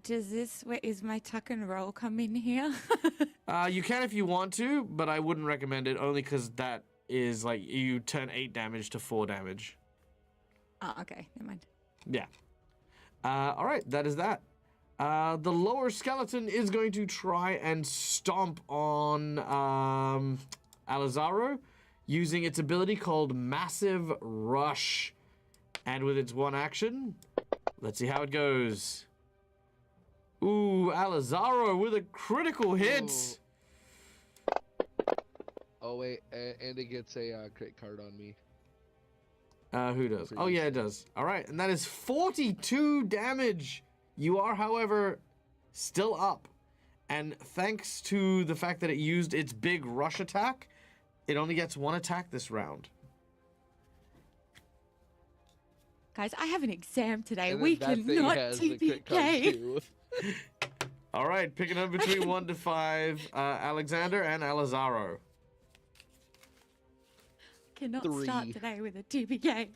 Is my tuck and roll come in here? You can if you want to, but I wouldn't recommend it only because that is like you turn 8 damage to 4 damage. Oh, okay. Never mind. Yeah. All right, that is that. The lower skeleton is going to try and stomp on Alizaro using its ability called Massive Rush. And with its one action, let's see how it goes. Ooh, Alizaro with a critical hit. Oh wait, and it gets a crit card on me. Who does? Oh yeah, it does. All right, and that is 42 damage. You are, however, still up. And thanks to the fact that it used its big rush attack, it only gets 1 attack this round. Guys, I have an exam today. And We then that thing cannot has the crit card TPK. too. All right, pick a number between 1 to 5. Alexander and Alizaro. Cannot 3. start today with a TPK.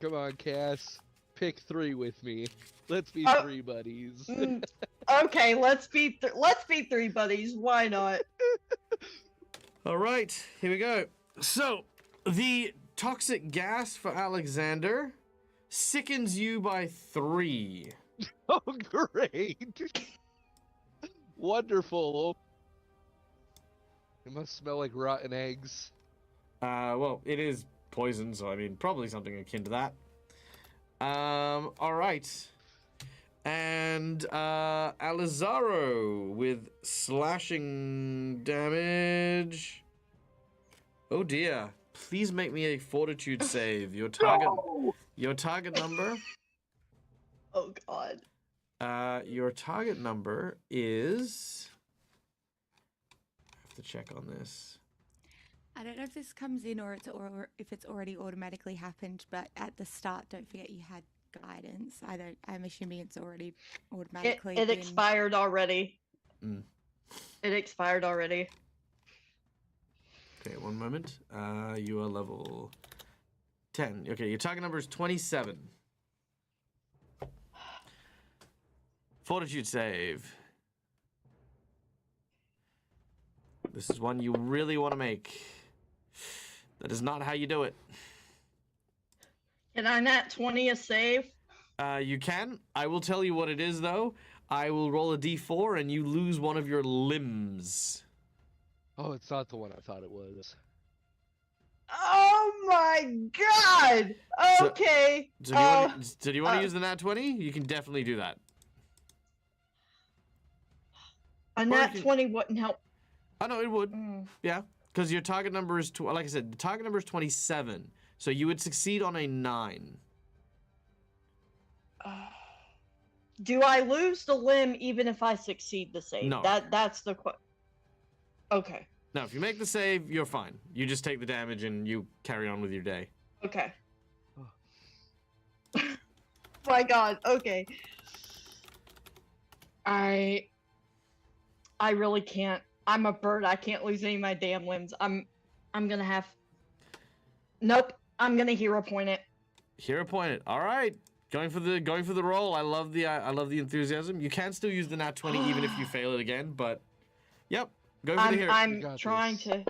Come on, Cass. Pick 3 with me. Let's be 3 buddies. Okay, let's be 3 buddies. Why not? All right, here we go. So, the toxic gas for Alexander sickens you by 3. Oh, great. Wonderful. It must smell like rotten eggs. Well, it is poison, so I mean, probably something akin to that. All right. And Alizaro with slashing damage. Oh dear. Please make me a fortitude save. Your target number. Oh God. Your target number is to check on this. I don't know if this comes in or if it's already automatically happened, but at the start, don't forget you had guidance. I'm assuming it's already automatically. It expired already. Mm. It expired already. Okay, one moment. You are level 10. Okay, your target number is 27. Fortitude save. This is one you really want to make. That is not how you do it. Can I nat 20 a save? You can. I will tell you what it is, though. I will roll a d4 and you lose one of your limbs. Oh, it's not the one I thought it was. Oh my god! So- Okay. So do you want to use the nat 20? You can definitely do that. a or nat you can- 20 wouldn't help. Oh, no, it would. Mm. Yeah, because your target number is, like I said, the target number is 27. So you would succeed on a 9. Do I lose the limb even if I succeed the save? No. That's the Okay. Now, if you make the save, you're fine. You just take the damage and you carry on with your day. Okay. My god, okay. I really can't. I'm a bird. I can't lose any of my damn limbs. I'm gonna have. Nope. I'm gonna hero point it. Hero pointed. All right, going for the roll. I love the enthusiasm. You can still use the nat 20 even if you fail it again, but yep, go for the hero. I'm got trying this. to.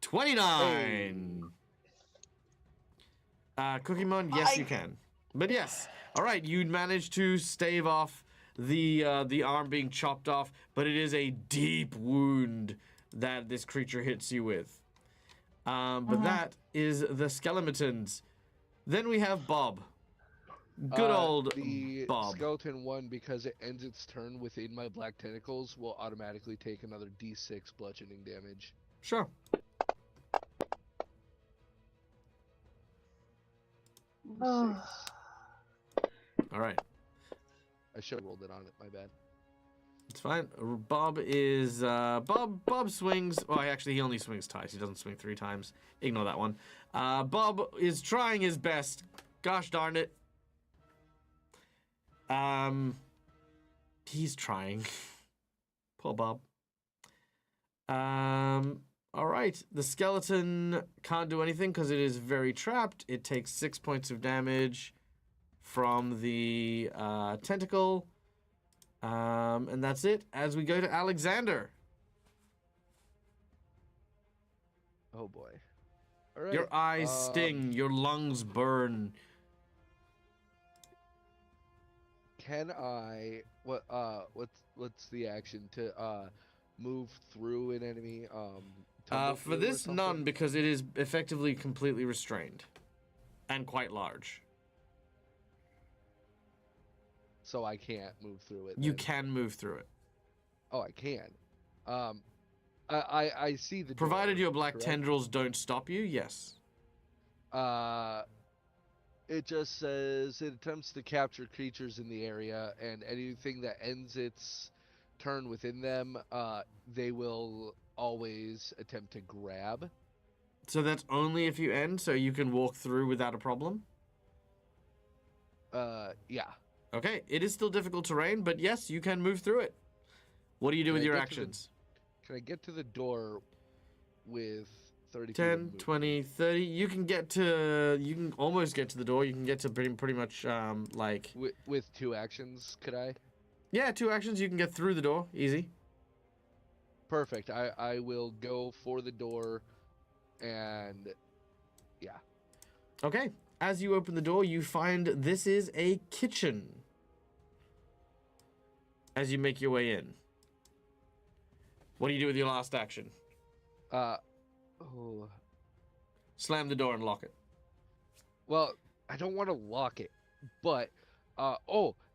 29. Cookie Mon, yes, you can. But yes, all right, you'd managed to stave off the arm being chopped off, but it is a deep wound that this creature hits you with. But that is the skeletons. Then we have Bob. Good old the Bob. skeleton one, because it ends its turn within my black tentacles, will automatically take another d6 bludgeoning damage. Sure. Oh. All right. I should have rolled it on it. My bad. It's fine. Bob is Bob swings. Well, actually, he only swings twice. He doesn't swing 3 times. Ignore that one. Bob is trying his best. Gosh darn it. He's trying. Poor Bob. All right. The skeleton can't do anything because it is very trapped. It takes 6 points of damage from the tentacle. And that's it. As we go to Alexander. Oh boy. All right. Your eyes sting. Your lungs burn. Can I? What's the action to move through an enemy? Tumble For through or this, something? none, because it is effectively completely restrained. And quite large. So I can't move through it. You then. can move through it. Oh, I can. I see the. Provided door, your black correct? tendrils don't stop you, yes. It just says it attempts to capture creatures in the area, and anything that ends its turn within them, they will always attempt to grab. So that's only if you end, so you can walk through without a problem? Yeah. Okay, it is still difficult terrain, but yes, you can move through it. What do you do Can with I your get to the- actions? Can I get to the door with 30 feet of 10, movement? 20, 30. You can almost get to the door. You can get to pretty much, like... With 2 actions, could I? Yeah, 2 actions, you can get through the door. Easy. Perfect. I will go for the door, and yeah. Okay. As you open the door, you find this is a kitchen. As you make your way in. What do you do with your last action? Oh, Slam the door and lock it. well, I don't want to lock it, but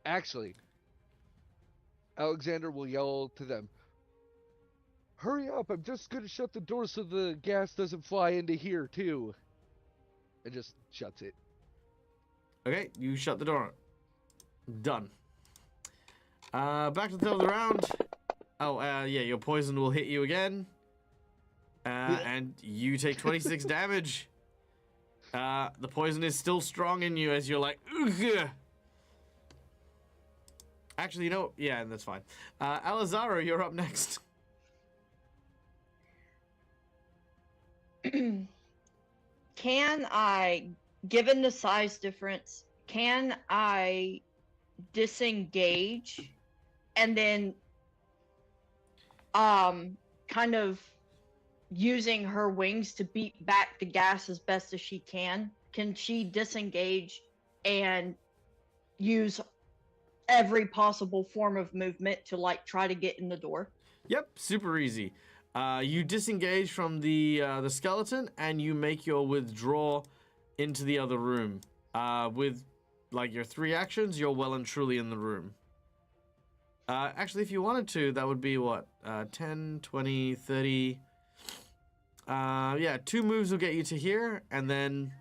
actually, Alexander will yell to them, "Hurry up! I'm just gonna shut the door so the gas doesn't fly into here too." And just shuts it. Okay, you shut the door. Done. Back to the top of the round. Oh, yeah, your poison will hit you again. And you take 26 damage. The poison is still strong in you as you're like, ugh. Actually, you know, yeah, that's fine. Alazaro, you're up next. Can I, given the size difference, can I disengage and then kind of using her wings to beat back the gas as best as she can? Can she disengage and use every possible form of movement to like try to get in the door? Yep, super easy. You disengage from the skeleton and you make your withdraw into the other room. With like your 3 actions, you're well and truly in the room. Actually, if you wanted to, that would be what? 10, 20, 30. Yeah, 2 moves will get you to here, and then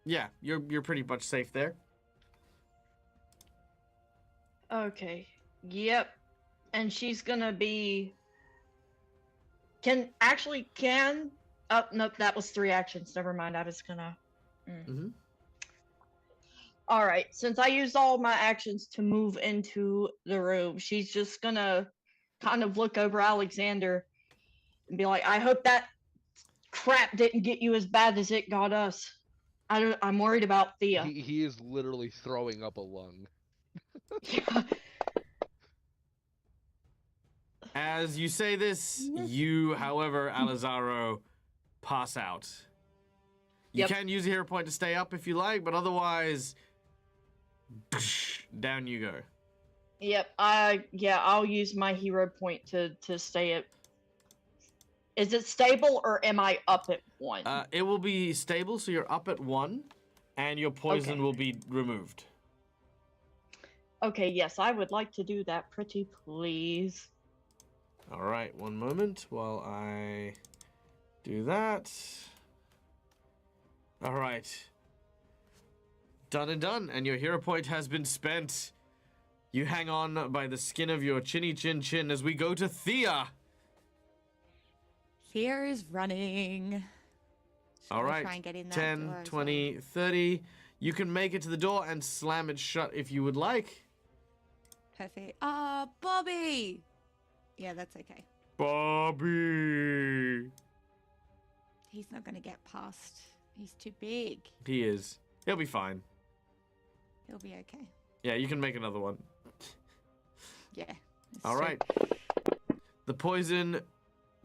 yeah, you're pretty much safe there. Okay. Yep. And she's gonna be oh nope, that was 3 actions. Never mind. I was gonna Mm-hmm. All right, since I used all my actions to move into the room, she's just gonna kind of look over Alexander and be like, I hope that crap didn't get you as bad as it got us. I'm worried about Thea. He is literally throwing up a lung. Yeah. As you say this, you, however, Alazaro, pass out. You Yep. can use a hero point to stay up if you like, but otherwise, down you go. Yep. I'll use my hero point to stay at. Is it stable or am I up at 1? It will be stable, so you're up at 1, and your poison Okay. will be removed. Okay, yes, I would like to do that, pretty please. All right, one moment while I do that. All right. Done and done, and your hero point has been spent. You hang on by the skin of your chinny chin chin as we go to Thea. Thea is running. She's All gonna right, try and get in that 10, door as 20, 30. You can make it to the door and slam it shut if you would like. well. Perfect. Ah, Bobby. Yeah, that's okay. Bobby. He's not gonna get past. He's too big. He is. He'll be fine. He'll be okay. Yeah, you can make another one. Yeah. it's All true. right. The poison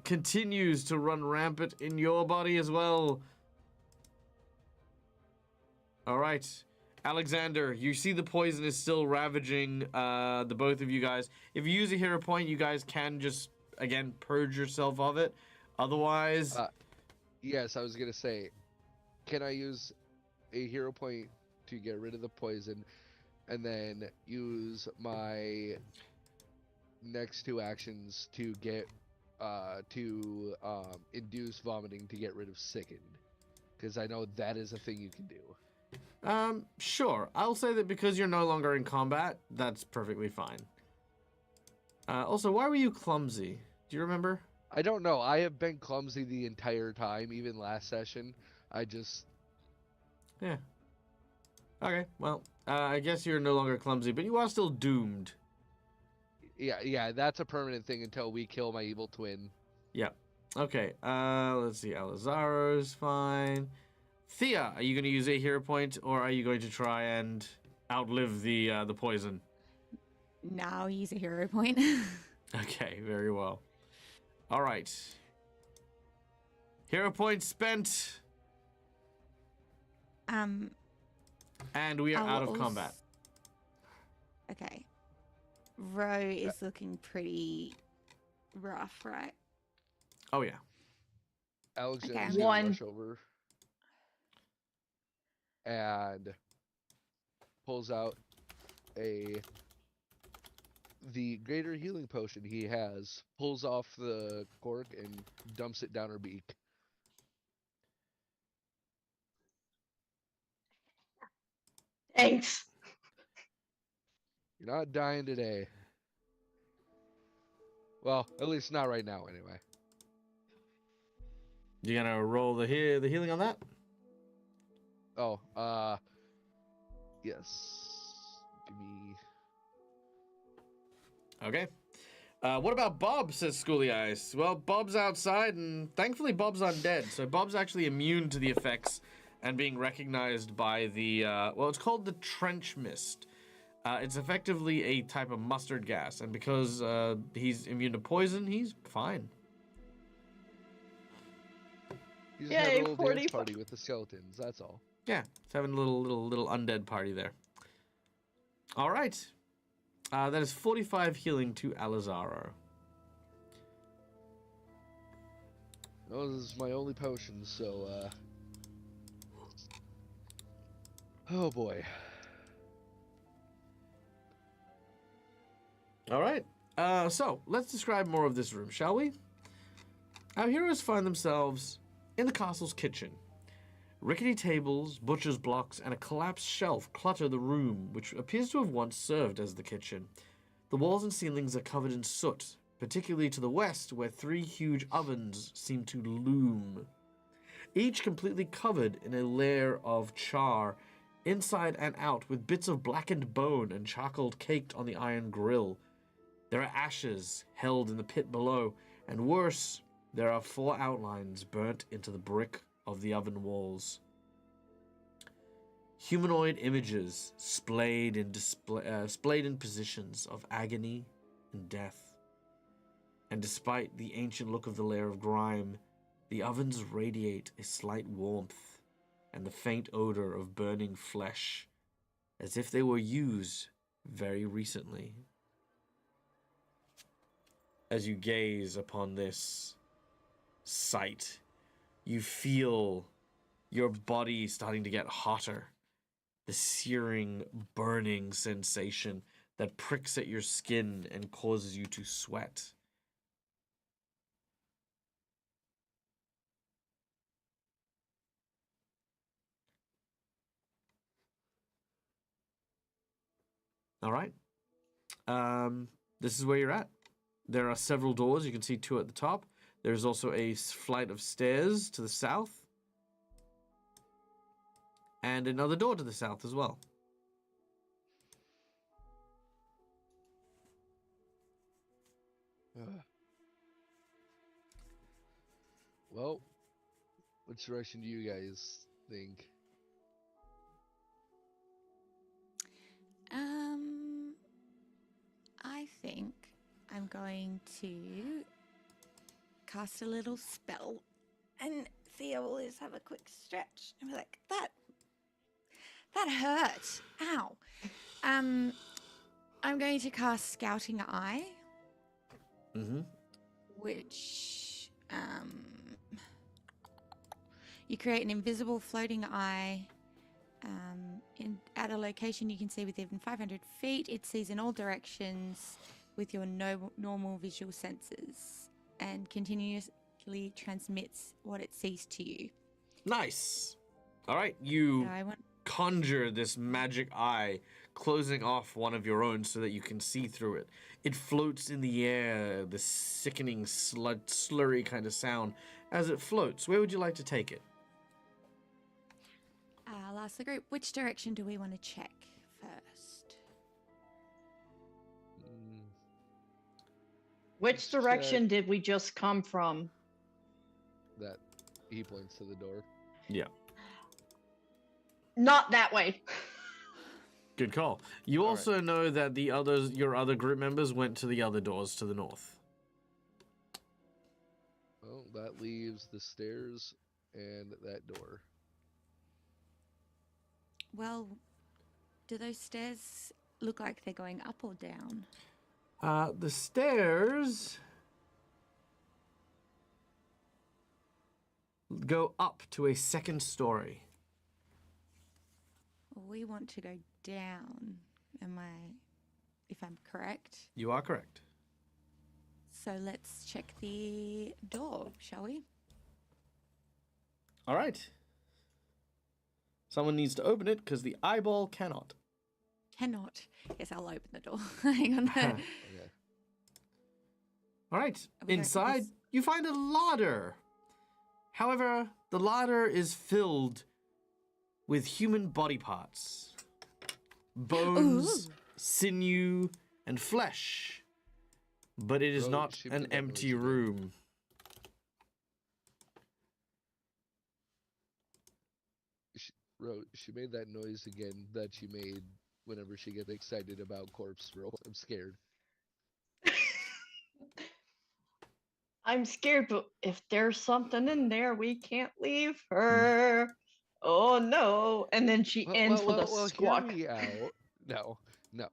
continues to run rampant in your body as well. All right. Alexander, you see the poison is still ravaging the both of you guys. If you use a hero point, you guys can just, again, purge yourself of it. Otherwise... Yes, I was gonna say, can I use a hero point to get rid of the poison, and then use my next 2 actions to get induce vomiting to get rid of sickened? Because I know that is a thing you can do. Sure. I'll say that because you're no longer in combat, that's perfectly fine. Also, why were you clumsy? Do you remember? I don't know. I have been clumsy the entire time, even last session. I just... Yeah. Okay, well, I guess you're no longer clumsy, but you are still doomed. Yeah, that's a permanent thing until we kill my evil twin. Yep. Okay, let's see. Alazaro's fine. Thea, are you going to use a hero point, or are you going to try and outlive the poison? Now use a hero point. Okay, very well. All right. Hero point spent. And we are out of combat. Okay. Ro is looking pretty rough, right? Oh, yeah. Alexander's Okay. gonna One. rush over and pulls out the greater healing potion he has, pulls off the cork and dumps it down her beak. Thanks. You're not dying today. Well, at least not right now, anyway. You gonna roll the healing on that? Oh, yes. Give me. Okay. What about Bob, says Schooly Eyes. Well, Bob's outside, and thankfully Bob's undead, so Bob's actually immune to the effects and being recognized by the, well, it's called the trench mist. It's effectively a type of mustard gas, and because he's immune to poison, he's fine. He's just having Yay, a little 45. dance party with the skeletons, that's all. Yeah, it's having a little undead party there. All right. That is 45 healing to Alizaro. No, this is my only potion, so, oh boy. All right. So let's describe more of this room, shall we? Our heroes find themselves in the castle's kitchen. Rickety tables, butcher's blocks, and a collapsed shelf clutter the room, which appears to have once served as the kitchen. The walls and ceilings are covered in soot, particularly to the west, where 3 huge ovens seem to loom, each completely covered in a layer of char, inside and out, with bits of blackened bone and charcoal caked on the iron grill. There are ashes held in the pit below, and worse, there are 4 outlines burnt into the brick of the oven walls. Humanoid images splayed in positions of agony and death. And despite the ancient look of the layer of grime, the ovens radiate a slight warmth and the faint odor of burning flesh, as if they were used very recently. As you gaze upon this sight, you feel your body starting to get hotter. The searing, burning sensation that pricks at your skin and causes you to sweat. All right. This is where you're at. There are several doors. You can see 2 at the top. There's also a flight of stairs to the south. And another door to the south as well. Well, which direction do you guys think? I think I'm going to cast a little spell, and Thea will just have a quick stretch and be like, that hurt. Ow. I'm going to cast Scouting Eye, which you create an invisible floating eye at a location you can see within 500 feet. It sees in all directions with your normal visual senses and continuously transmits what it sees to you. Nice. All right, you So conjure this magic eye, closing off one of your own so that you can see through it. It floats in the air, the sickening, slurry kind of sound as it floats. Where would you like to take it? I'll ask the group, which direction do we want to check first? Which direction did we just come from? That he points to the door. Yeah. Not that way. Good call. You All also know that your other group members went to the other doors to the north. Well, that leaves the stairs and that door. Well, do those stairs look like they're going up or down? The stairs go up to a 2nd story. Well, we want to go down. If I'm correct? You are correct. So let's check the door, shall we? All right. Someone needs to open it because the eyeball cannot. Cannot. Yes, I'll open the door. Hang on. Okay. All right. Are we gonna eat Inside, this? you find a larder. However, the larder is filled with human body parts, bones, Ooh. sinew, and flesh. But it is Bro, not she an made that empty noise again. room. She made that noise again that she made whenever she gets excited about corpse rolls. I'm scared. I'm scared, but if there's something in there, we can't leave her. Oh no! And then she ends with a Hear squawk. me out. No, no,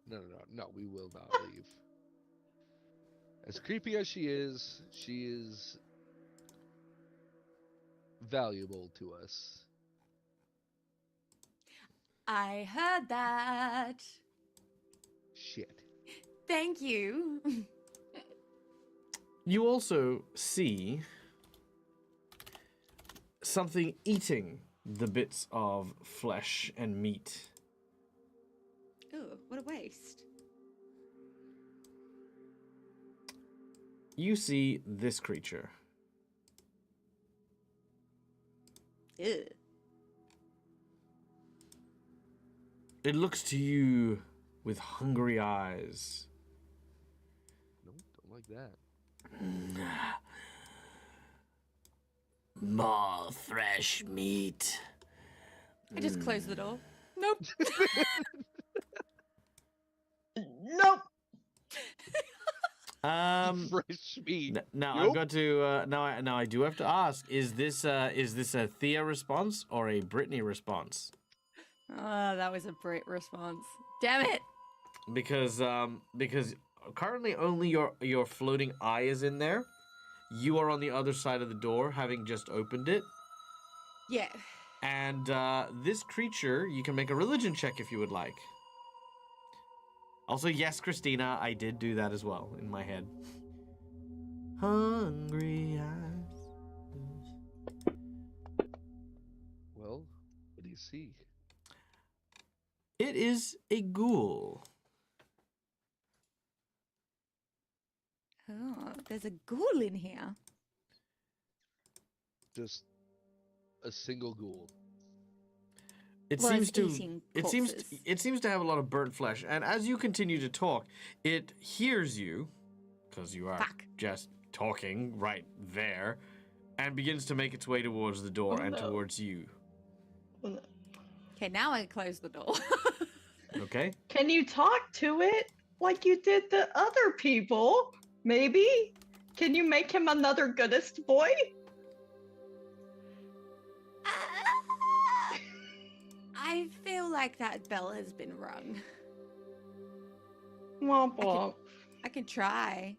we will not leave. As creepy as she is valuable to us. I heard that. Shit. Thank you. You also see something eating the bits of flesh and meat. Ooh, what a waste. You see this creature. Ew. It looks to you with hungry eyes. No, don't like that. More fresh meat. I just closed the door. Nope. Nope. Fresh meat. Now Nope. I've got to. Now I do have to ask: is this a Thea response or a Brittany response? Oh, that was a great response. Damn it. Because currently only your floating eye is in there. You are on the other side of the door, having just opened it. Yeah. And this creature, you can make a religion check if you would like. Also, yes, Christina, I did do that as well in my head. Hungry eyes. Well, what do you see? It is a ghoul. Oh, there's a ghoul in here. Just a single ghoul. It Well, seems it's to eating it corpses. seems to have a lot of burnt flesh, and as you continue to talk, it hears you because you are Fuck. just talking right there, and begins to make its way towards the door Oh, and no. towards you. Okay, now I close the door. Okay? Can you talk to it like you did the other people? Maybe? Can you make him another goodest boy? I feel like that bell has been rung. Womp womp. I can try.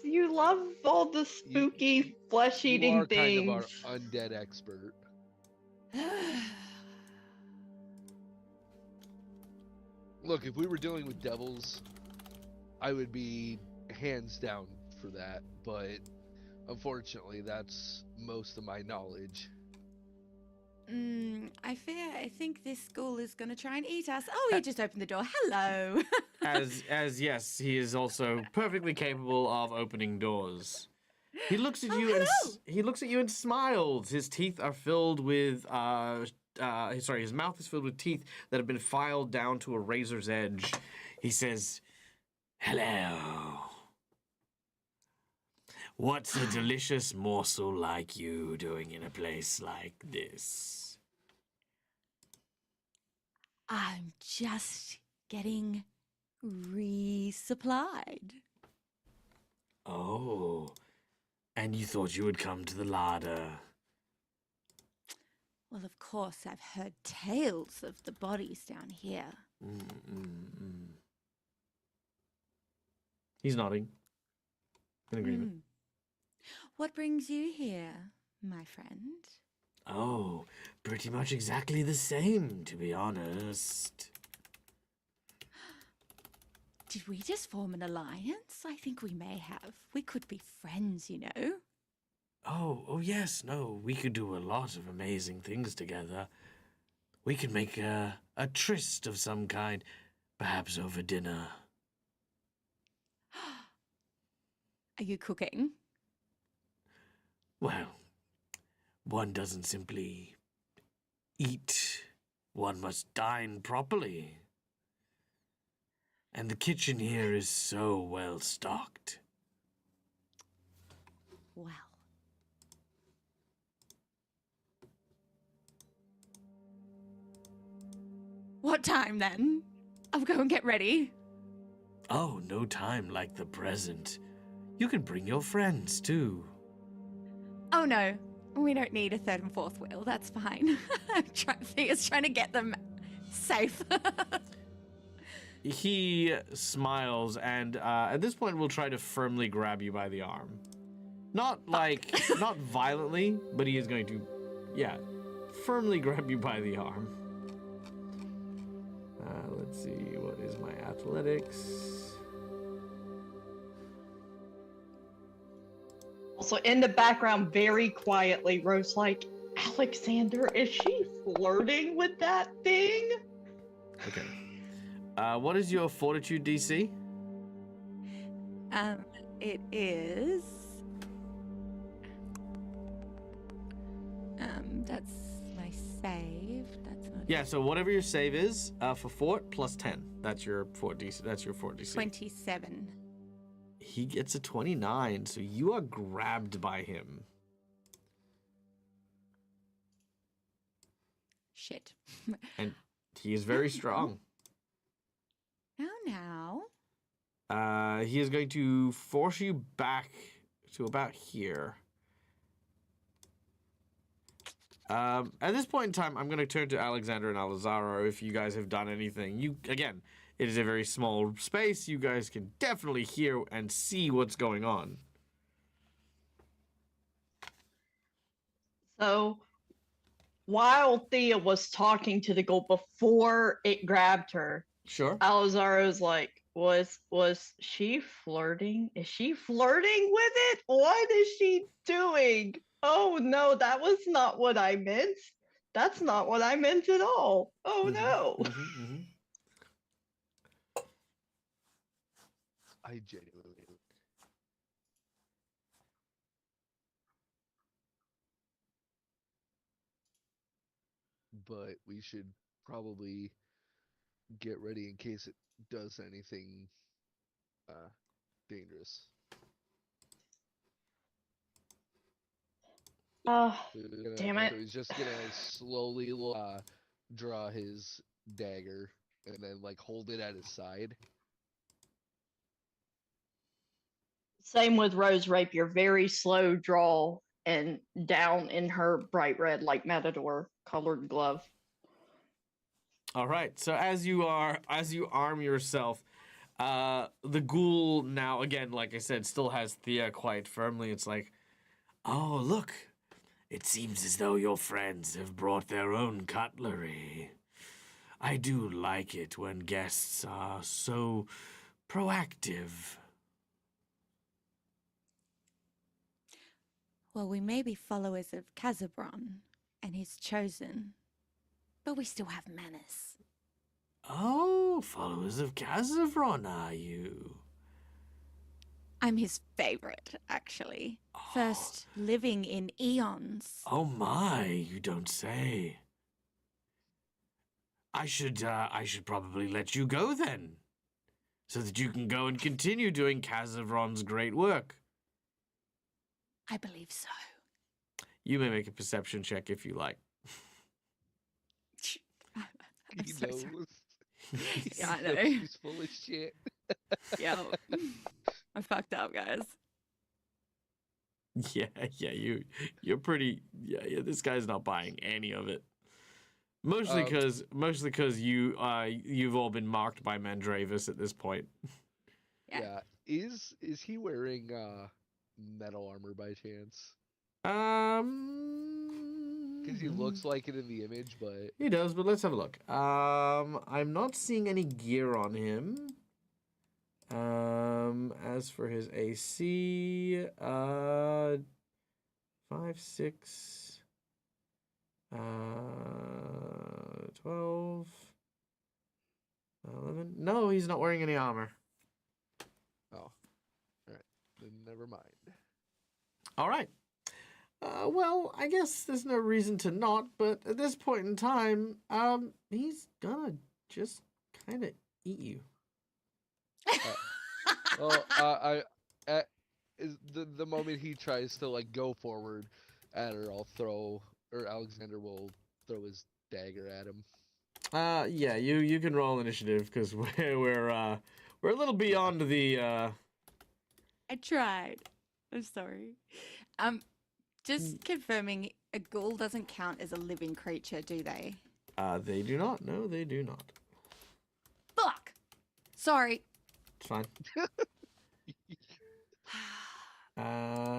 You love all the spooky flesh You eating are kind of things. our undead expert. Look, if we were dealing with devils, I would be hands down for that, but unfortunately, that's most of my knowledge. I think this school is gonna try and eat us. Oh, he just opened the door. Hello. As yes, he is also perfectly capable of opening doors. He looks at Oh, you and hello. he looks at you and smiles. His teeth are filled with sorry, his mouth is filled with teeth that have been filed down to a razor's edge. He says, "Hello. What's a delicious morsel like you doing in a place like this?" I'm just getting resupplied. Oh, and you thought you would come to the larder. Well, of course, I've heard tales of the bodies down here. He's nodding. In agreement. Hmm. What brings you here, my friend? Oh, pretty much exactly the same, to be honest. Did we just form an alliance? I think we may have. We could be friends, you know. Oh yes, no, we could do a lot of amazing things together. We could make a tryst of some kind. Perhaps over dinner. Are you cooking? Well, one doesn't simply eat. One must dine properly. And the kitchen here is so well stocked. Well. What time then? I'll go and get ready. Oh, no time like the present. You can bring your friends, too. Oh no, we don't need a third and fourth wheel. That's fine. Thea's trying to get them safe. He smiles, and at this point will try to firmly grab you by the arm. Not like, not violently, but he is going to, yeah, firmly grab you by the arm. Let's see, what is my athletics? Also, in the background, very quietly, Rose like, Alexander, is she flirting with that thing? Okay. What is your fortitude DC? It is. That's my save. That's not. Yeah, so whatever your save is for fort plus 10. That's your fort DC. That's your fort DC. 27. He gets a 29, so you are grabbed by him. Shit. And he is very strong. Now. He is going to force you back to about here. At this point in time, I'm going to turn to Alexander and Alazaro if you guys have done anything. You, again, it is a very small space. You guys can definitely hear and see what's going on. So, while Thea was talking to the goat before it grabbed her, Sure. Alazaro's like, was she flirting? Is she flirting with it? What is she doing? Oh no, that was not what I meant. That's not what I meant at all. Oh no. I genuinely. But we should probably get ready in case it does anything dangerous. Oh, So damn it. So he's just gonna slowly draw his dagger and then like hold it at his side. Same with Rose Rapier, very slow draw and down in her bright red, like Matador colored glove. All right. So as you arm yourself, the ghoul now, again, like I said, still has Thea quite firmly. It's like, oh, look. It seems as though your friends have brought their own cutlery. I do like it when guests are so proactive. Well, we may be followers of Kazabron and his chosen, but we still have manners. Oh, followers of Kazavron, are you? I'm his favorite, actually. First living in eons. Oh my, you don't say. I should probably let you go then, so that you can go and continue doing Kazavron's great work. I believe so. You may make a perception check if you like. I'm He so knows. sorry. He Yeah, I knows know. He's full of shit. Yeah. I fucked up, guys. Yeah, you're pretty. Yeah. This guy's not buying any of it. Mostly because you've all been marked by Mandravis at this point. Yeah. Is he wearing metal armor by chance? Because he looks like it in the image, but He does, but let's have a look. I'm not seeing any gear on him. As for his AC, 5, 6, 12, 11. No, he's not wearing any armor. Oh, all right. Then never mind. All right. Well, I guess there's no reason to not, but at this point in time, he's gonna just kind of eat you. Well, is the moment he tries to like go forward at her, Alexander will throw his dagger at him. Yeah, you can roll initiative because we're a little beyond the. I tried. I'm sorry. Just confirming, a ghoul doesn't count as a living creature, do they? They do not. No, they do not. Fuck. Sorry. It's fine.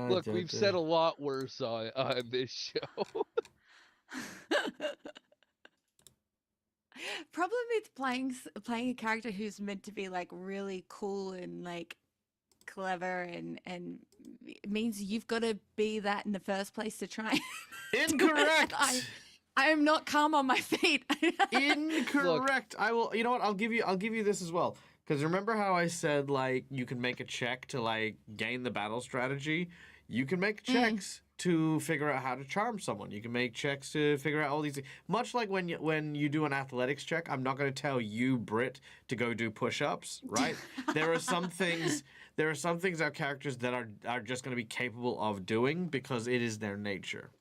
Look, we've said a lot worse on this show. Problem with playing a character who's meant to be like really cool and like clever and it means you've got to be that in the first place to try. Incorrect. I am not calm on my feet. Incorrect. I will. You know what? I'll give you this as well. Because remember how I said like you can make a check to like gain the battle strategy. You can make checks to figure out how to charm someone. You can make checks to figure out all these things. Much like when you do an athletics check, I'm not going to tell you, Brit, to go do push-ups, right? There are some things our characters that are just going to be capable of doing because it is their nature.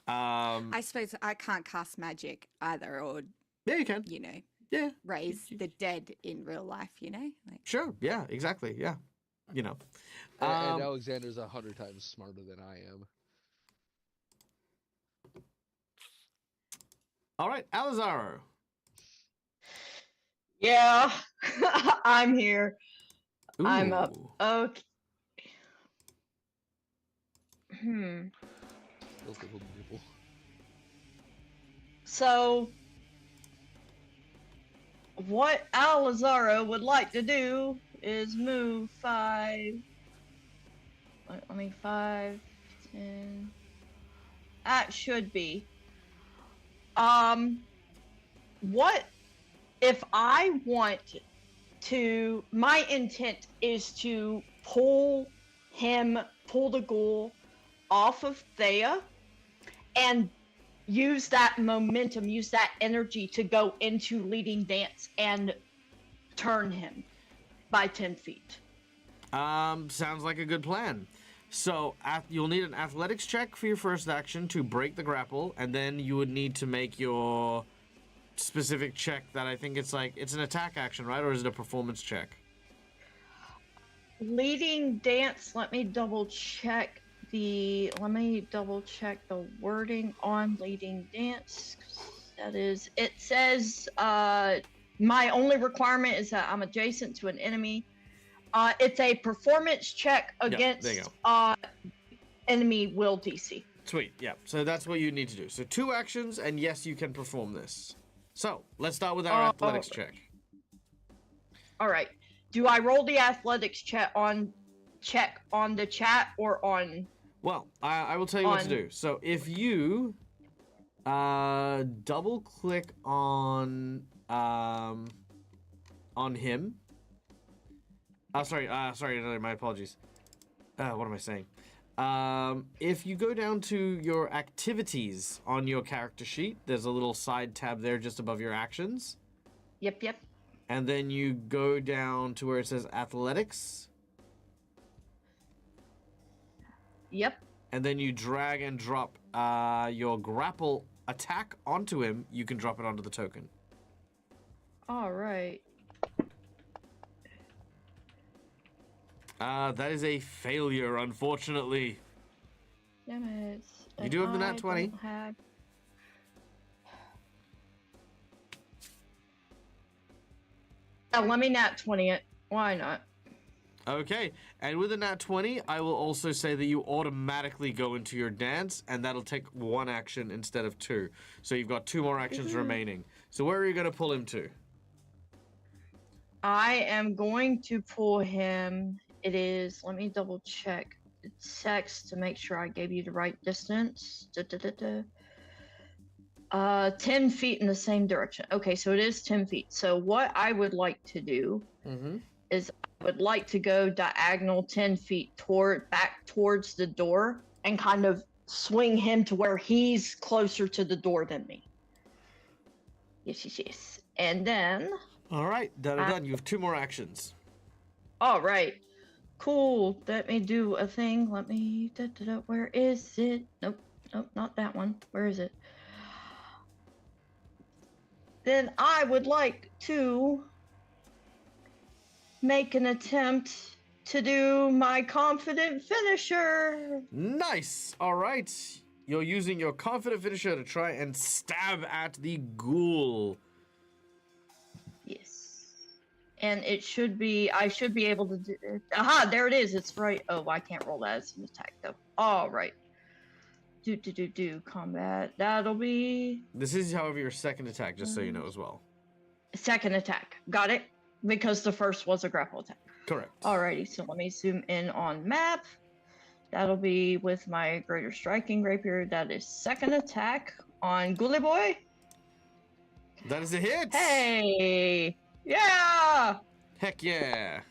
I suppose I can't cast magic either, or yeah, you can. You know, yeah, raise the dead in real life. You know, like, sure. Yeah, exactly. Yeah, you know. And Alexander's 100 times smarter than I am. All right, Alizaro. Yeah, I'm here. Ooh. I'm up. Okay. So, what Alizaro would like to do is move 5. Let me 5, 10. That should be. What if I want to? My intent is to pull the ghoul off of Thea and use that momentum, use that energy to go into leading dance and turn him by 10 feet. Sounds like a good plan. So you'll need an athletics check for your first action to break the grapple, and then you would need to make your specific check that I think it's an attack action, right? Or is it a performance check? Leading dance, let me double check the wording on leading dance. That is, it says my only requirement is that I'm adjacent to an enemy. It's a performance check against enemy will DC. Sweet, yeah. So that's what you need to do. So 2 actions, and yes, you can perform this. So let's start with our athletics check. All right. Do I roll the athletics check on the chat or on? Well, I will tell you what to do. So if you double click on him. Sorry, my apologies. What am I saying? If you go down to your activities on your character sheet, there's a little side tab there just above your actions. Yep. And then you go down to where it says athletics. Yep. And then you drag and drop your grapple attack onto him. You can drop it onto the token. All right. That is a failure, unfortunately. Damn it. You do have the nat 20. Let me nat 20 it. Why not? Okay, and with a nat 20, I will also say that you automatically go into your dance, and that'll take 1 action instead of 2. So you've got 2 more actions remaining. So where are you going to pull him to? I am going to pull him. It is, let me double check. It's text to make sure I gave you the right distance. 10 feet in the same direction. Okay, so it is 10 feet. So what I would like to do is I would like to go diagonal 10 feet back towards the door and kind of swing him to where he's closer to the door than me. Yes. And then... All right, done. You have 2 more actions. All right. Cool. Let me do a thing. Let me... Where is it? Nope, not that one. Where is it? Then I would like to make an attempt to do my confident finisher. Nice. All right. You're using your confident finisher to try and stab at the ghoul. Yes. And it should be, I should be able to do, aha, there it is. It's right. Oh, I can't roll that as an attack though. All right. Combat. That'll be... This is, however, your second attack, just so you know as well. Second attack. Got it. Because the first was a grapple attack. Correct. Alrighty, so let me zoom in on map. That'll be with my greater striking rapier. That is second attack on Ghoulie Boy. That is a hit. Hey! Yeah! Heck yeah.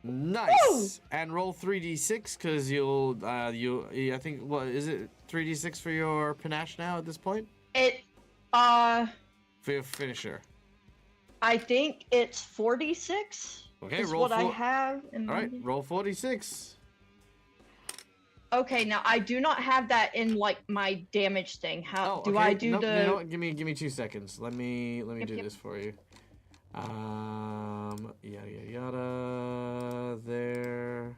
Nice. Woo! And roll 3d6 because I think, what is it, 3d6 for your panache now at this point? For your finisher. I think it's 46. Okay, is roll what I have in All my... right, roll 46. Okay, now I do not have that in like my damage thing. How do okay. I do Nope, the... You know what? Give me 2 seconds. Let me do Yep. this for you. Yada. There.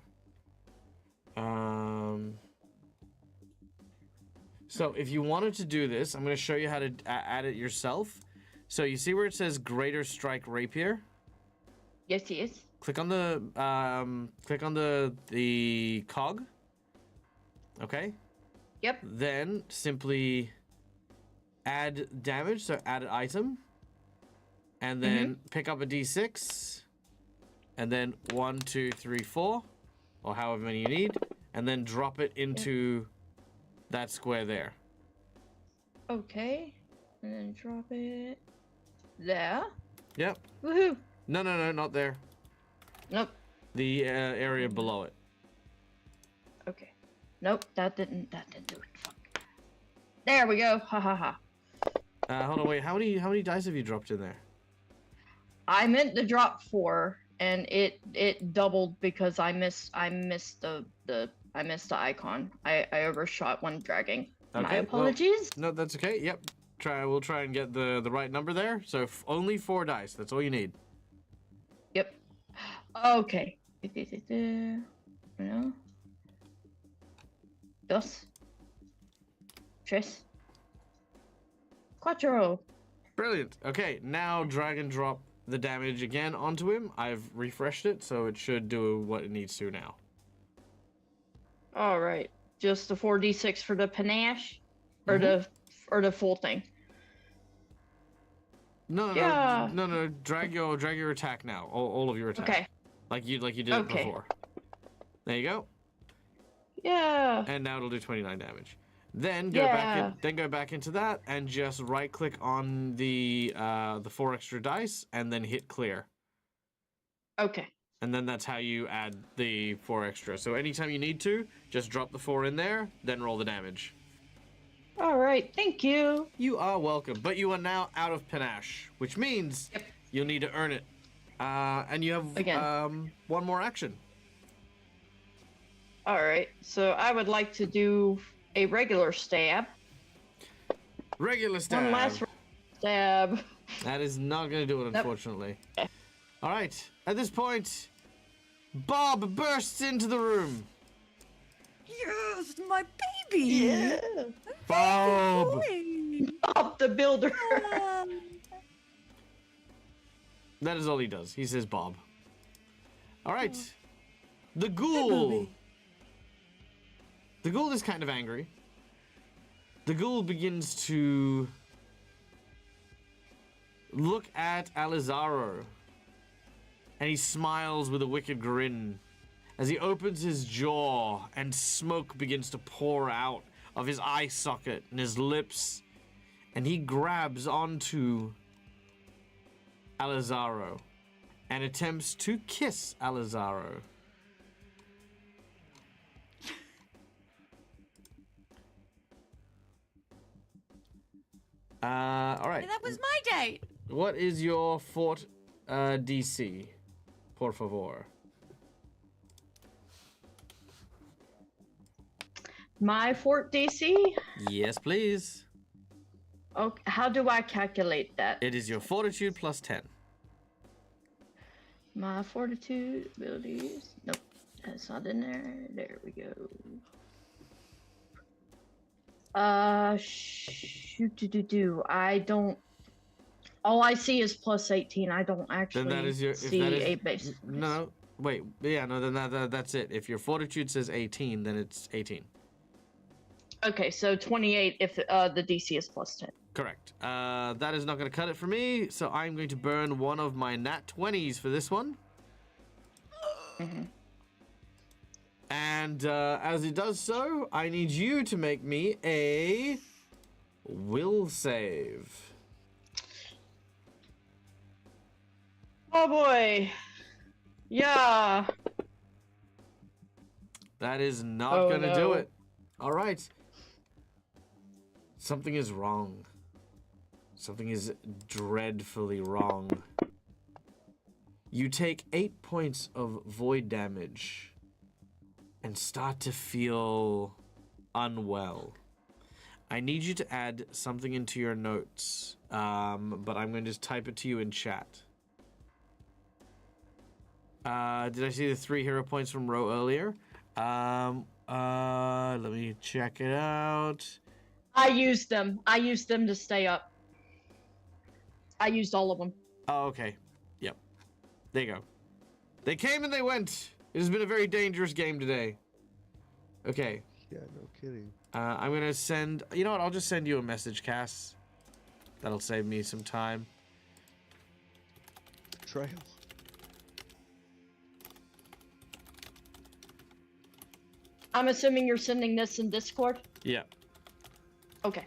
So if you wanted to do this, I'm going to show you how to add it yourself. So you see where it says Greater Strike Rapier? Yes, he is. Click on the cog. Okay. Yep. Then simply add damage, so add an item. And then pick up a d6. And then 1, 2, 3, 4. Or however many you need. And then drop it into that square there. Okay. And then drop it there. Yep. Woohoo! No, not there. Nope. The area below it. Okay. Nope, that didn't do it. Fuck. There we go. Ha ha ha. Hold on, wait. How many dice have you dropped in there? I meant to drop 4, and it doubled because I missed the icon. I overshot when dragging. Okay, My apologies. Well, no, that's okay. Yep. We'll try and get the right number there. So only 4 dice. That's all you need. Yep. Okay. No. Dos. Tres. Cuatro. Brilliant. Okay, now drag and drop the damage again onto him. I've refreshed it, so it should do what it needs to now. All right. Just the 4d6 for the panache, or the full thing. No. Drag your attack now. All of your attack. Okay. Like you did it before. There you go. Yeah. And now it'll do 29 damage. Then go back into that and just right click on the 4 extra dice and then hit clear. Okay. And then that's how you add the 4 extra. So anytime you need to, just drop the 4 in there, then roll the damage. All right. Thank you. You are welcome. But you are now out of panache, which means you'll need to earn it. And you have one more action. All right. So I would like to do a regular stab. Regular stab. One last stab. That is not going to do it, unfortunately. Okay. All right. At this point, Bob bursts into the room. Yes, my baby. Yeah. Bob. Bob the Builder. That is all he does. He says Bob. All right. The ghoul. The ghoul is kind of angry. The ghoul begins to look at Alizaro. And he smiles with a wicked grin as he opens his jaw and smoke begins to pour out of his eye socket and his lips, and he grabs onto Alizaro and attempts to kiss Alizaro. All right. That was my date. What is your fort DC? Por favor. My fort DC? Yes, please. Okay, how do I calculate that? It is your fortitude plus 10. My fortitude abilities. Nope, that's not in there. There we go. I don't. All I see is plus 18. I don't actually Then that is your. see if that is, a base. No, wait. Yeah, no. Then that's it. If your fortitude says 18, then it's 18. Okay, so 28 if the DC is plus 10. Correct. That is not going to cut it for me, so I'm going to burn one of my nat 20s for this one. Mm-hmm. And as it does so, I need you to make me a will save. Oh boy. Yeah. That is not Oh, going to do no. it. All right. Something is wrong. Something is dreadfully wrong. You take 8 points of void damage and start to feel unwell. I need you to add something into your notes, but I'm going to just type it to you in chat. Did I see the 3 hero points from Ro earlier? Let me check it out. I used them. I used them to stay up. I used all of them. Oh, okay. Yep. There you go. They came and they went. It has been a very dangerous game today. Okay. Yeah, no kidding. I'm going to send... You know what? I'll just send you a message, Cass. That'll save me some time. Trial. I'm assuming you're sending this in Discord? Yeah. Okay.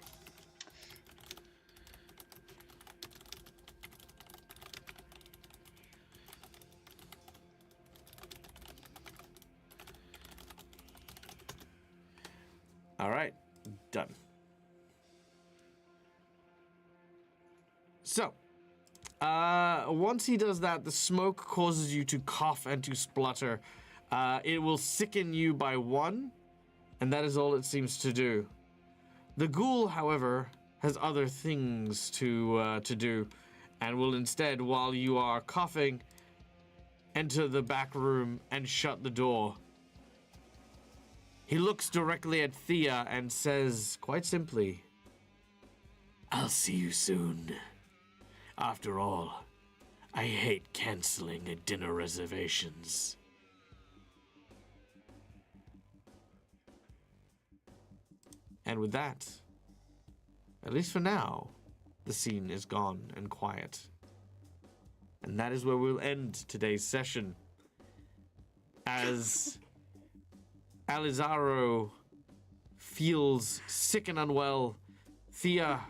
All right. Done. So, once he does that, the smoke causes you to cough and to splutter. It will sicken you by 1, and that is all it seems to do. The ghoul, however, has other things to do, and will instead, while you are coughing, enter the back room and shut the door. He looks directly at Thea and says, quite simply, "I'll see you soon. After all, I hate canceling dinner reservations." And with that, at least for now, the scene is gone and quiet. And that is where we'll end today's session. As Alizaro feels sick and unwell, Thea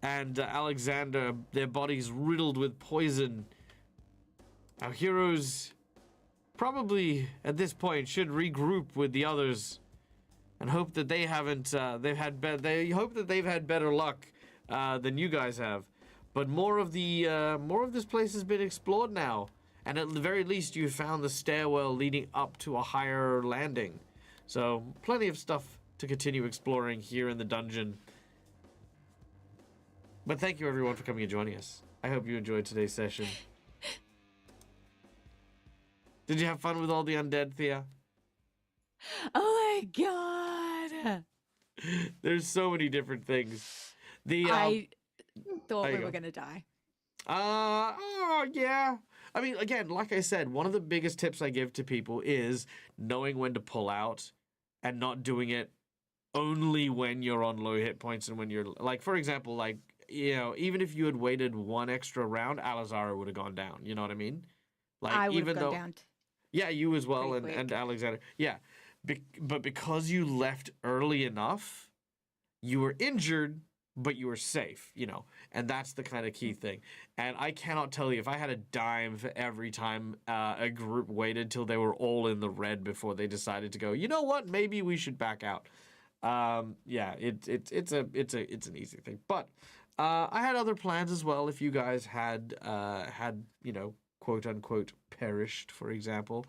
and Alexander, their bodies riddled with poison. Our heroes probably at this point should regroup with the others and hope that they haven't. They hope that they've had better luck than you guys have. But more of this place has been explored now, and at the very least, you found the stairwell leading up to a higher landing. So plenty of stuff to continue exploring here in the dungeon. But thank you everyone for coming and joining us. I hope you enjoyed today's session. Did you have fun with all the undead, Thea? Oh my god! There's so many different things. I thought there we you were go. gonna die. Yeah. I mean, again, like I said, one of the biggest tips I give to people is knowing when to pull out and not doing it only when you're on low hit points and when you're, like, for example, like, you know, even if you had waited 1 extra round, Alizara would have gone down. You know what I mean? Like, I would even have gone though, down. yeah, you as well, pretty and quick. Alexander. Yeah. but because you left early enough, you were injured, but you were safe, and that's the kind of key thing. And I cannot tell you, if I had a dime for every time a group waited till they were all in the red before they decided to go, you know what, maybe we should back out. Yeah, it's an easy thing. But I had other plans as well. If you guys had quote unquote perished, for example,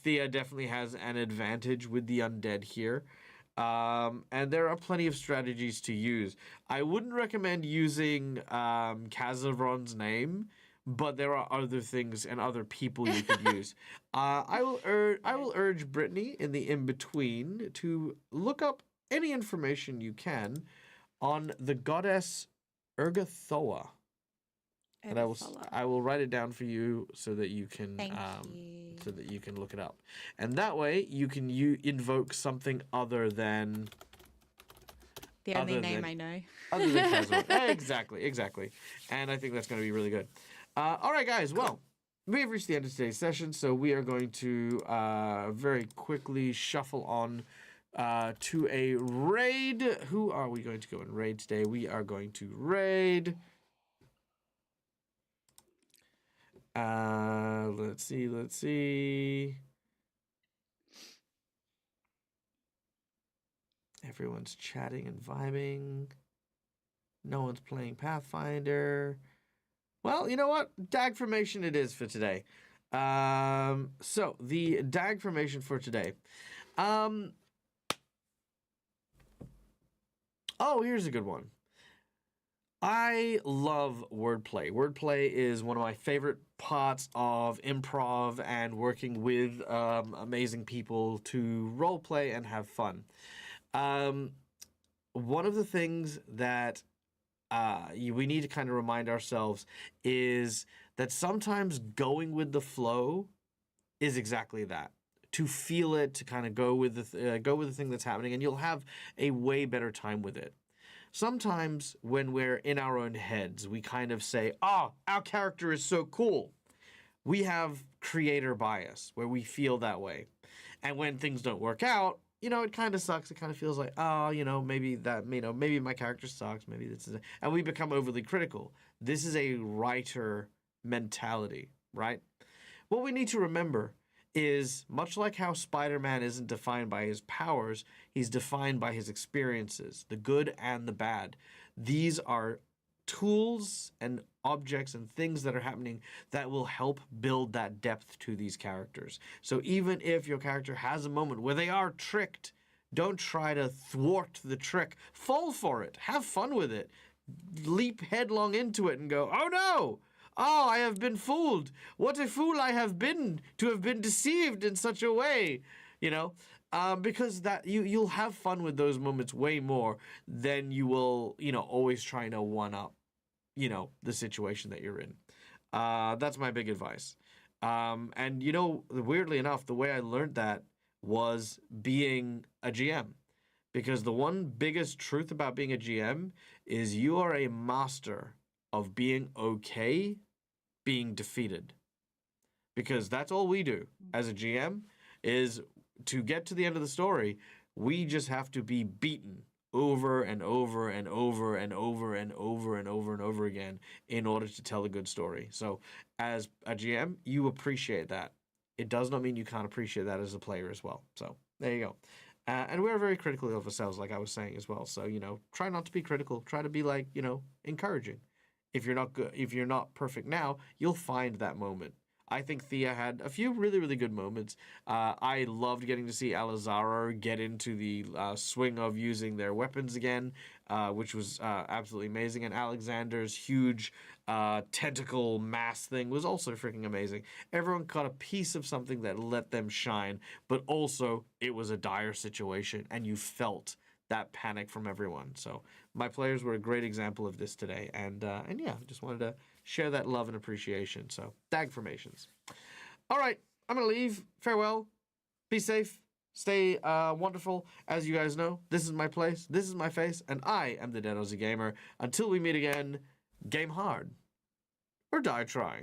Thea definitely has an advantage with the undead here. And there are plenty of strategies to use. I wouldn't recommend using Kazavron's name, but there are other things and other people you could use. I will urge Brittany in the in-between to look up any information you can on the goddess Urgathoa. And I will write it down for you so that you can Thank you. so that you can look it up. And that way you can invoke something other than The only name I know. other than Kazuma. Exactly. And I think that's going to be really good. All right, guys. Well, we have reached the end of today's session, so we are going to very quickly shuffle on to a raid. Who are we going to go and raid today? We are going to raid. Let's see. Everyone's chatting and vibing. No one's playing Pathfinder. Well, you know what? DAG formation it is for today. So the DAG formation for today. Oh, here's a good one. I love wordplay. Wordplay is one of my favorite parts of improv and working with amazing people to roleplay and have fun. One of the things that we need to kind of remind ourselves is that sometimes going with the flow is exactly that. To feel it, to kind of go with the thing that's happening, and you'll have a way better time with it. Sometimes when we're in our own heads, we kind of say, oh, our character is so cool. We have creator bias where we feel that way. And when things don't work out, it kind of sucks. It kind of feels like, oh, maybe my character sucks. Maybe this is it. And we become overly critical. This is a writer mentality, right? What we need to remember is much like how Spider-Man isn't defined by his powers, he's defined by his experiences, the good and the bad. These are tools and objects and things that are happening that will help build that depth to these characters. So even if your character has a moment where they are tricked, don't try to thwart the trick. Fall for it. Have fun with it. Leap headlong into it and go, oh no! Oh, I have been fooled. What a fool I have been to have been deceived in such a way, because that you'll have fun with those moments way more than you will, always trying to one up, the situation that you're in. That's my big advice. And weirdly enough, the way I learned that was being a GM. Because the one biggest truth about being a GM is you are a master of being okay being defeated. Because that's all we do as a GM is to get to the end of the story, we just have to be beaten over and over and over and over and over and over and over again in order to tell a good story. So as a GM, you appreciate that. It does not mean you can't appreciate that as a player as well. So there you go. And we're very critical of ourselves, like I was saying as well. So, try not to be critical. Try to be encouraging. If you're not good, if you're not perfect now, you'll find that moment. I think Thea had a few really, really good moments. I loved getting to see Alizara get into the swing of using their weapons again, which was absolutely amazing. And Alexander's huge tentacle mass thing was also freaking amazing. Everyone caught a piece of something that let them shine, but also it was a dire situation, and you felt that panic from everyone. So my players were a great example of this today, and yeah, just wanted to share that love and appreciation. So DAG formations. All right, I'm gonna leave. Farewell. Be safe. Stay wonderful. As you guys know, this is my place. This is my face, and I am the Dead Aussie Gamer. Until we meet again, game hard or die trying.